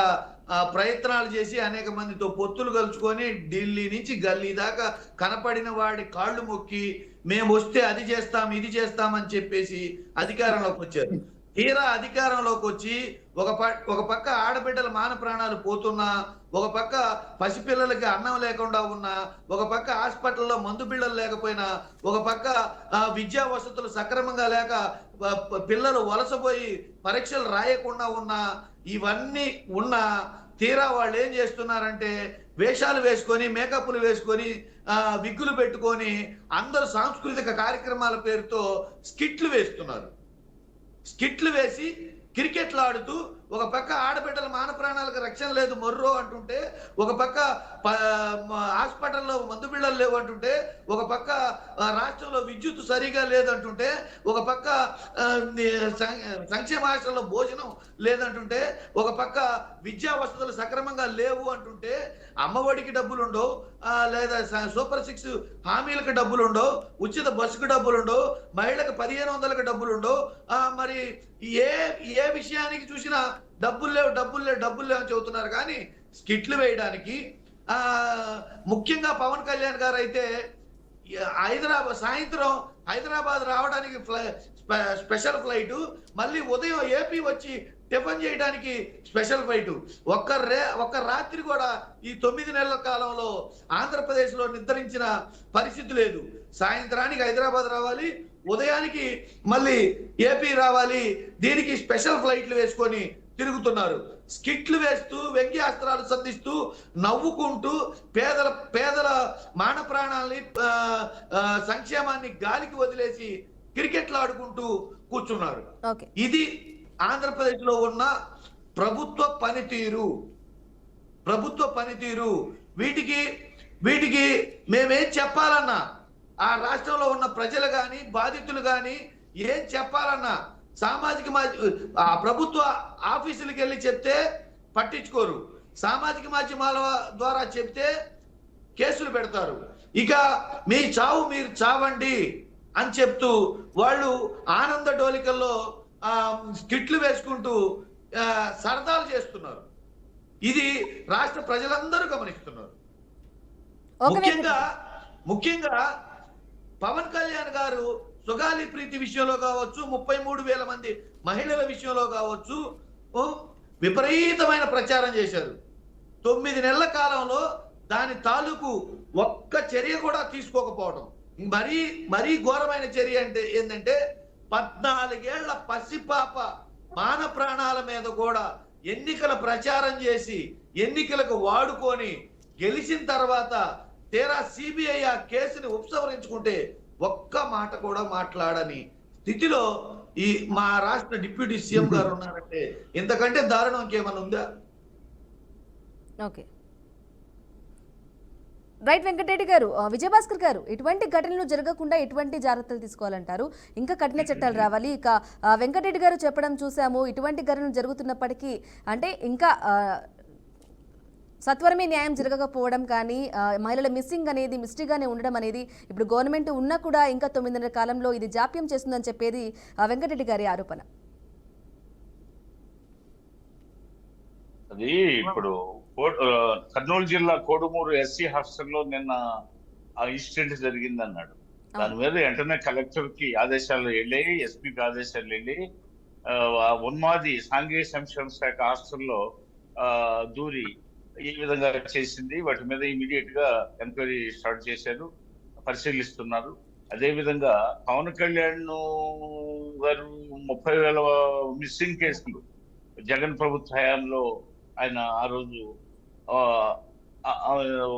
ప్రయత్నాలు చేసి, అనేక మందితో పొత్తులు కలుచుకొని ఢిల్లీ నుంచి గల్లీ దాకా కనపడిన వాడి కాళ్ళు మొక్కి మేము వస్తే అది చేస్తాం ఇది చేస్తామని చెప్పేసి అధికారంలోకి వచ్చారు. తీరా అధికారంలోకి వచ్చి ఒక పక్క ఆడబిడ్డల మాన ప్రాణాలు పోతున్నా, ఒక పక్క పసిపిల్లలకి అన్నం లేకుండా ఉన్నా, ఒక పక్క హాస్పిటల్లో మందు బిళ్ళలు లేకపోయినా, ఒక పక్క విద్యా వసతులు సక్రమంగా లేక పిల్లలు వలసపోయి పరీక్షలు రాయకుండా ఉన్నా, ఇవన్నీ ఉన్నా తీరా వాళ్ళు ఏం చేస్తున్నారంటే వేషాలు వేసుకొని, మేకప్లు వేసుకొని, విగ్గులు పెట్టుకొని అందరూ సాంస్కృతిక కార్యక్రమాల పేరుతో స్కిట్లు వేస్తున్నారు. స్కిట్లు వేసి క్రికెట్లు ఆడుతూ, ఒక పక్క ఆడబిడ్డల మాన ప్రాణాలకు రక్షణ లేదు మొర్రో అంటుంటే, ఒక పక్క హాస్పిటల్లో మందు బిళ్ళలు లేవు అంటుంటే, ఒక పక్క రాష్ట్రంలో విద్యుత్ సరిగా లేదంటుంటే, ఒక పక్క సంక్షేమ హాస్టల్లో భోజనం లేదంటుంటే, ఒక పక్క విద్యా వసతులు సక్రమంగా లేవు అంటుంటే, అమ్మఒడికి డబ్బులుండవు, లేదా సూపర్ 6 హామీలకు డబ్బులుండవు, ఉచిత బస్సుకు డబ్బులుండవు, మహిళలకు 1500లకు డబ్బులుండవు, మరి ఏ విషయానికి చూసినా డబ్బులు లేవు అని చెబుతున్నారు. కానీ స్కిట్లు వేయడానికి ముఖ్యంగా పవన్ కళ్యాణ్ గారు అయితే సాయంత్రం హైదరాబాద్ రావడానికి స్పెషల్ ఫ్లైట్, మళ్ళీ ఉదయం ఏపీ వచ్చి టిఫిన్ చేయడానికి స్పెషల్ ఫ్లైట్. ఒక్క రాత్రి కూడా ఈ 9 నెలల కాలంలో ఆంధ్రప్రదేశ్ లో నిద్రించిన పరిస్థితి లేదు. సాయంత్రానికి హైదరాబాద్ రావాలి, ఉదయానికి మళ్ళీ ఏపీ రావాలి. దీనికి స్పెషల్ ఫ్లైట్లు వేసుకొని తిరుగుతున్నారు. స్కిట్లు వేస్తూ, వ్యంగ్యాస్త్రాలు సంధిస్తూ, నవ్వుకుంటూ పేదల మాన ప్రాణాలని, సంక్షేమాన్ని గాలికి వదిలేసి క్రికెట్లు ఆడుకుంటూ కూర్చున్నారు. ఇది ఆంధ్రప్రదేశ్ లో ఉన్న ప్రభుత్వ పనితీరు. వీటికి మేమేం చెప్పాలన్నా, ఆ రాష్ట్రంలో ఉన్న ప్రజలు గాని, బాధితులు గాని ఏం చెప్పాలన్నా, ప్రభుత్వ ఆఫీసులకు వెళ్ళి చెప్తే పట్టించుకోరు, సామాజిక మాధ్యమాల ద్వారా చెప్తే కేసులు పెడతారు. ఇక మీ చావు మీరు చావండి అని చెప్తూ వాళ్ళు ఆనంద డోలికల్లో స్కిట్లు వేసుకుంటూ సరదాలు చేస్తున్నారు. ఇది రాష్ట్ర ప్రజలందరూ గమనిస్తున్నారు. ముఖ్యంగా పవన్ కళ్యాణ్ గారు సుగాలి ప్రీతి విషయంలో కావచ్చు, 33,000 మంది మహిళల విషయంలో కావచ్చు విపరీతమైన ప్రచారం చేశారు. 9 నెలల కాలంలో దాని తాలూకు ఒక్క చర్య కూడా తీసుకోకపోవడం మరీ ఘోరమైన చర్య ఏంటంటే 14 ఏళ్ల పసిపాప మాన ప్రాణాల మీద కూడా ఎన్నికల ప్రచారం చేసి, ఎన్నికలకు వాడుకొని గెలిచిన తర్వాత తీరా సిబిఐ ఆ కేసుని ఉపసంహరించుకుంటే ఒక్క మాట కూడా మాట్లాడని స్థితిలో ఈ మా రాష్ట్ర డిప్యూటీ సీఎం గారు ఉన్నారంటే ఇంతకంటే దారుణం ఇంకేమైనా ఉందా? Okay, right. వెంకటరెడ్డి గారు, విజయభాస్కర్ గారు, ఇటువంటి ఘటనలు జరగకుండా ఎటువంటి జాగ్రత్తలు తీసుకోవాలంటారు? ఇంకా కఠిన చట్టాలు రావాలి. ఇక వెంకటరెడ్డి గారు చెప్పడం చూసాము, ఇటువంటి ఘటనలు జరుగుతున్నప్పటికీ అంటే ఇంకా సత్వరమే న్యాయం జరగకపోవడం కానీ, మహిళల మిస్సింగ్ అనేది మిస్టరీగానే ఉండడం అనేది ఇప్పుడు గవర్నమెంట్ ఉన్నా కూడా ఇంకా 9 నెలల కాలంలో ఇది జాప్యం చేస్తుందని చెప్పేది వెంకటరెడ్డి గారి ఆరోపణ. అది ఇప్పుడు కర్నూలు జిల్లా కోడుమూరు ఎస్సీ హాస్టల్లో నిన్న ఆ ఇన్సిడెంట్ జరిగిందన్నాడు. దాని మీద వెంటనే కలెక్టర్ కి ఆదేశాలు వెళ్ళాయి, ఎస్పీకి ఆదేశాలు వెళ్ళి ఉన్మాది సాంఘిక సంక్షేమ శాఖ హాస్టల్లో దూరి ఈ విధంగా చేసింది. వాటి మీద ఇమీడియట్ గా ఎంక్వైరీ స్టార్ట్ చేశారు, పరిశీలిస్తున్నారు. అదే విధంగా పవన్ కళ్యాణ్ గారు 30,000 మిస్సింగ్ కేసులు జగన్ ప్రభుత్వ హయాంలో ఆయన ఆ రోజు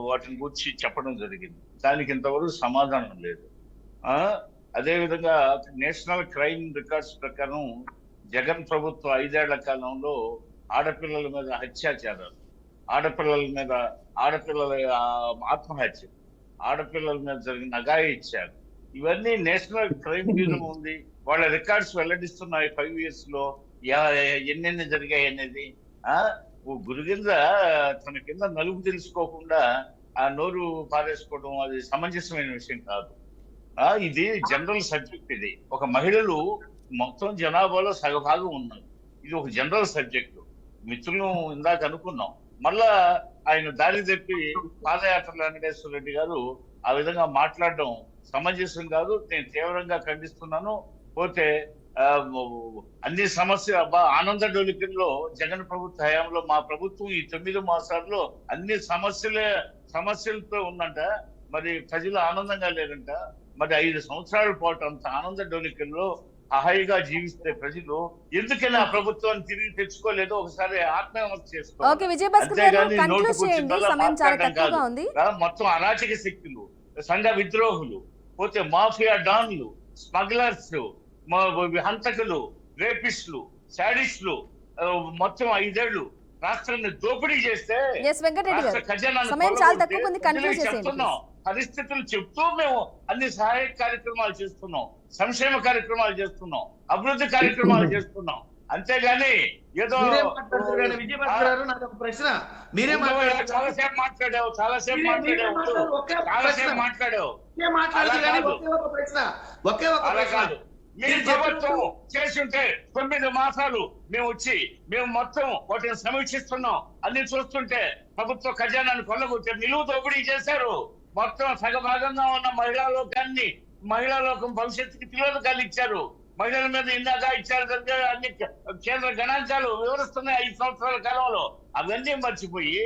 వాటిని గురించి చెప్పడం జరిగింది. దానికి ఇంతవరకు సమాధానం లేదు. అదే విధంగా నేషనల్ క్రైమ్ రికార్డ్స్ ప్రకారం జగన్ ప్రభుత్వ 5 ఏళ్ల కాలంలో ఆడపిల్లల మీద అత్యాచారాలు, ఆడపిల్లల ఆత్మహత్య, ఆడపిల్లల మీద జరిగిన అఘాయిత్యాలు ఇవన్నీ నేషనల్ క్రైమ్ బ్యూరో ఉంది, వాళ్ళ రికార్డ్స్ వెల్లడిస్తున్నాయి 5 years లో ఎన్నెన్ని జరిగాయి అనేది. ఓ గురు కింద తన కింద నలుగు తెలుసుకోకుండా ఆ నోరు పారేసుకోవడం అది సమంజసమైన విషయం కాదు. ఇది జనరల్ సబ్జెక్ట్. ఇది ఒక మహిళలు మొత్తం జనాభాలో సగభాగం ఉన్నారు. ఇది ఒక జనరల్ సబ్జెక్టు. మిత్రులు ఇందాక అనుకున్నాం, మళ్ళా ఆయన దారి తెప్పి పాదయాత్రలో వెంకటేశ్వర రెడ్డి గారు ఆ విధంగా మాట్లాడడం సమంజసం కాదు. నేను తీవ్రంగా ఖండిస్తున్నాను. పోతే అన్ని సమస్య ఆనంద డోలికల్లో జగన్ ప్రభుత్వ హయాంలో మా ప్రభుత్వం ఈ 9 మాసాల్లో అన్ని సమస్యలతో ఉందంట. మరి ప్రజలు ఆనందంగా లేదంట. మరి 5 సంవత్సరాల పాటు అంత ఆనంద డోలికల్లో హాయిగా జీవిస్తే ప్రజలు ఎందుకని ఆ ప్రభుత్వాన్ని తిరిగి తెచ్చుకోలేదో ఒకసారి ఆత్మవిమర్శ చేసుకోవాలి. ఓకే విజయభాస్కర్ గారు కంక్లూడ్ చేయండి, సమయం చాలా తక్కువగా ఉంది. మొత్తం అరాచక శక్తులు, సంఘ విద్రోహులు, పోతే మాఫియా డాన్లు, స్మగ్లర్స్, హంతకులు, రేపిస్టులు, శాడిస్టులు మొత్తం 5 ఏళ్లు రాష్ట్రాన్ని దోపిడీ చేస్తే చెప్తున్నాం. పరిస్థితులు చెప్తూ మేము అన్ని సహాయక కార్యక్రమాలు చేస్తున్నాం, సంక్షేమ కార్యక్రమాలు చేస్తున్నాం, అభివృద్ధి కార్యక్రమాలు చేస్తున్నాం. అంతేగాని ఏదో ప్రశ్న మీరే చాలాసేపు మాట్లాడావు అలా కాదు. మీరు ప్రభుత్వం చేస్తుంటే 9 మాసాలు మేము వచ్చి మేము మొత్తం వాటిని సమీక్షిస్తున్నాం. అన్ని చూస్తుంటే ప్రభుత్వ ఖజానాన్ని కొల్లగొట్టే నిలువు దోపిడీ చేశారు. మొత్తం సగభాగంగా ఉన్న మహిళా లోకం భవిష్యత్తుకి తిలోదకాలు ఇచ్చారు. మహిళల మీద ఇందాక ఇచ్చారు అన్ని కేంద్ర గణాంకాలు వివరిస్తున్నాయి 5 సంవత్సరాల కాలంలో. అవన్నీ మర్చిపోయి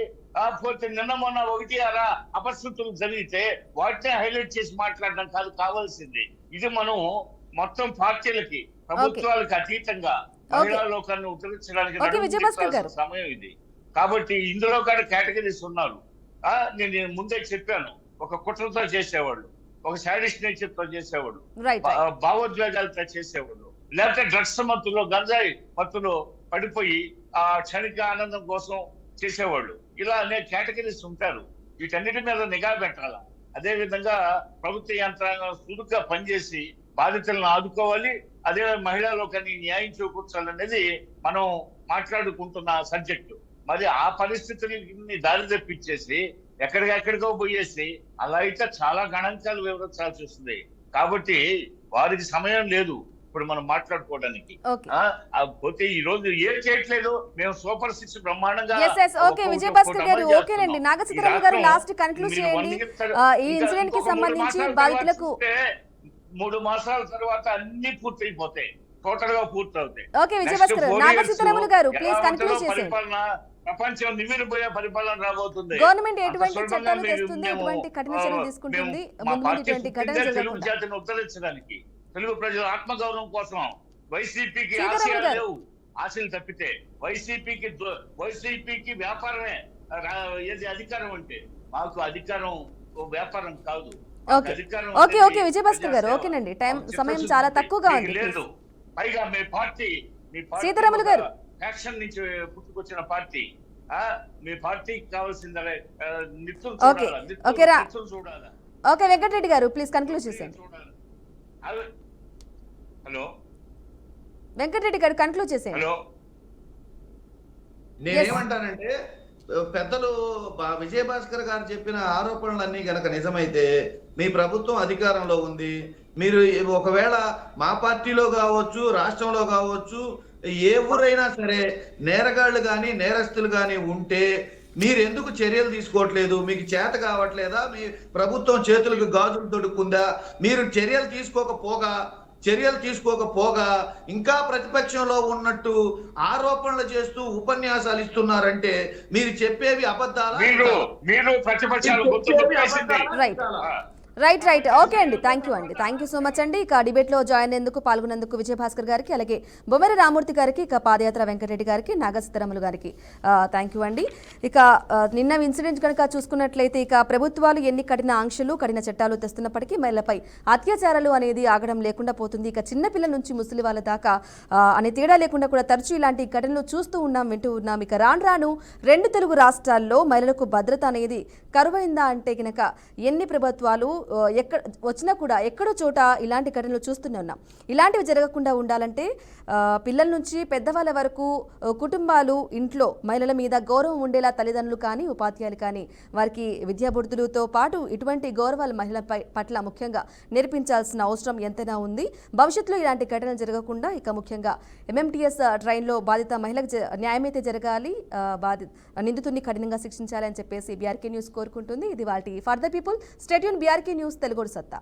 పోతే నిన్న మొన్న 1 అపశృతులు జరిగితే వాటినే హైలైట్ చేసి మాట్లాడడం కాదు కావాల్సింది. ఇది మనం మొత్తం పార్టీలకి ప్రభుత్వాలకు అతీతంగా మహిళా లోకాన్ని ఉత్తరించడానికి సమయం ఇది. కాబట్టి ఇందులో కూడా కేటగిరీస్ ఉన్నారు. నేను ముందే చెప్పాను, ఒక కుట్రతో చేసేవాళ్ళు, ఒక శాడిస్ట్ నేచర్తో చేసేవాడు, భావోద్వేగాలతో చేసేవాళ్ళు, లేకపోతే డ్రగ్స్ మత్తులో గంజాయి మత్తులో పడిపోయి ఆ క్షణిక ఆనందం కోసం చేసేవాళ్ళు. ఇలా అనేక కేటగిరీస్ ఉంటారు. వీటన్నిటి మీద నిఘా పెట్టాల. అదే విధంగా ప్రభుత్వ యంత్రాంగం సురుగ్గా పనిచేసి బాధితులను ఆదుకోవాలి. అదే మహిళా లోకాన్ని న్యాయం చేకూర్చాలనేది మనం మాట్లాడుకుంటున్న సబ్జెక్టు. మరి ఆ పరిస్థితుల్ని దారి తెప్పించేసి ఎక్కడికో పోయేసి అలా అయితే చాలా గణాంకాలు వివరించాల్సి వస్తుంది. కాబట్టి వారికి సమయం లేదు ఇప్పుడు మనం మాట్లాడుకోవడానికి. పోతే ఈ రోజు ఏం చేయట్లేదు, మేము సూపర్ 6 బ్రహ్మాండంగా. విజయభాస్కర్ గారు ఓకేనండి. నాగసీతారామ గారు లాస్ట్ కన్క్లూడ్ చేయండి ఈ ఇన్సిడెంట్ కి సంబంధించి. బాధితులకు 3 మాసాల తర్వాత అన్ని పూర్తయిపోతాయి, టోటల్ గా పూర్తవుతాయి. ఓకే విజయభాస్కర్, నాగసీతారామ గారు ప్లీజ్ కన్క్లూడ్ చేసేయండి. ప్రపంచం నిమిరిపోయే పరిపాలన రాబోతుంది. గవర్నమెంట్ ఎటువంటి చట్టాలు తెస్తుంది, ఎటువంటి కఠిన చర్యలు తీసుకుంటుంది తెలుగు జాతిని ఉద్ధరించడానికి, తెలుగు ప్రజల ఆత్మగౌరవం కోసం వైసీపీకి ఆశయాలు లేవు. ఆశలు తప్పితే వైసీపీకి వ్యాపారమే ఏది అధికారం అంటే. మాకు అధికారం వ్యాపారం కాదు. ఓకే విజయభాస్కర్ గారు ఓకేనండి, సమయం చాలా తక్కువగా ఉంది. లేదు, పైగా మీ పార్టీ సీతారాములు గారు యాక్షన్ నుంచి పుట్టుకొచ్చిన పార్టీ. మీ పార్టీకి కావాల్సిందే చూడాలి. ఓకే వెంకటరెడ్డి గారు ప్లీజ్ కన్క్లూడ్ చేసేయండి. హలో వెంకటరెడ్డి గారు కన్క్లూడ్ చేసేయండి. హలో, నేనేమంటానంటే పెద్దలు విజయభాస్కర్ గారు చెప్పిన ఆరోపణలన్నీ గనక నిజమైతే మీ ప్రభుత్వం అధికారంలో ఉంది. మీరు ఒకవేళ మా పార్టీలో కావచ్చు, రాష్ట్రంలో కావచ్చు, ఏ ఊరైనా సరే నేరగాళ్లు కానీ నేరస్తులు కానీ ఉంటే మీరు ఎందుకు చర్యలు తీసుకోవట్లేదు? మీకు చేత కావట్లేదా? మీ ప్రభుత్వం చేతులకు గాజులు తొడుక్కుందా? మీరు చర్యలు తీసుకోకపోగా ఇంకా ప్రతిపక్షంలో ఉన్నట్టు ఆరోపణలు చేస్తూ ఉపన్యాసాలు ఇస్తున్నారంటే మీరు చెప్పేవి అబద్ధాలు. రైట్ ఓకే అండి, థ్యాంక్ యూ సో మచ్ అండి. ఇక డిబేట్లో జాయిన్ అయ్యేందుకు పాల్గొన్నందుకు విజయభాస్కర్ గారికి, అలాగే బొమ్మరి రామూర్తి గారికి, ఇక పాదయాత్ర వెంకటరెడ్డి గారికి, నాగ సీతారాములు గారికి థ్యాంక్ యూ అండి. ఇక నిన్న ఇన్సిడెంట్ కనుక చూసుకున్నట్లయితే ఇక ప్రభుత్వాలు ఎన్ని కఠిన ఆంక్షలు కఠిన చట్టాలు తెస్తున్నప్పటికీ మహిళలపై అత్యాచారాలు అనేది ఆగడం లేకుండా పోతుంది. ఇక చిన్నపిల్లల నుంచి ముసలి వాళ్ళ దాకా అనే తేడా లేకుండా కూడా తరచూ ఇలాంటి ఘటనలు చూస్తూ ఉన్నాం, వింటూ ఉన్నాం. ఇక రాను 2 తెలుగు రాష్ట్రాల్లో మహిళలకు భద్రత అనేది కరువైందా అంటే కనుక ఎన్ని ప్రభుత్వాలు ఎక్కడ వచ్చినా కూడా ఎక్కడో చోట ఇలాంటి ఘటనలు చూస్తూనే ఉన్నాం. ఇలాంటివి జరగకుండా ఉండాలంటే పిల్లల నుంచి పెద్దవాళ్ళ వరకు కుటుంబాలు ఇంట్లో మహిళల మీద గౌరవం ఉండేలా తల్లిదండ్రులు కానీ ఉపాధ్యాయులు కానీ వారికి విద్యాబుద్ధులతో పాటు ఇటువంటి గౌరవాలు మహిళల పట్ల ముఖ్యంగా నేర్పించాల్సిన అవసరం ఎంతైనా ఉంది. భవిష్యత్తులో ఇలాంటి ఘటనలు జరగకుండా ఇక ముఖ్యంగా ఎంఎంటీఎస్ ట్రైన్లో బాధిత మహిళకు న్యాయమైతే జరగాలి, నిందితుడిని కఠినంగా శిక్షించాలని చెప్పేసి బీఆర్కే న్యూస్ కోరుకుంటుంది. ఇది వాటి for the people. Stay tune BRK news Telugu సత్తా.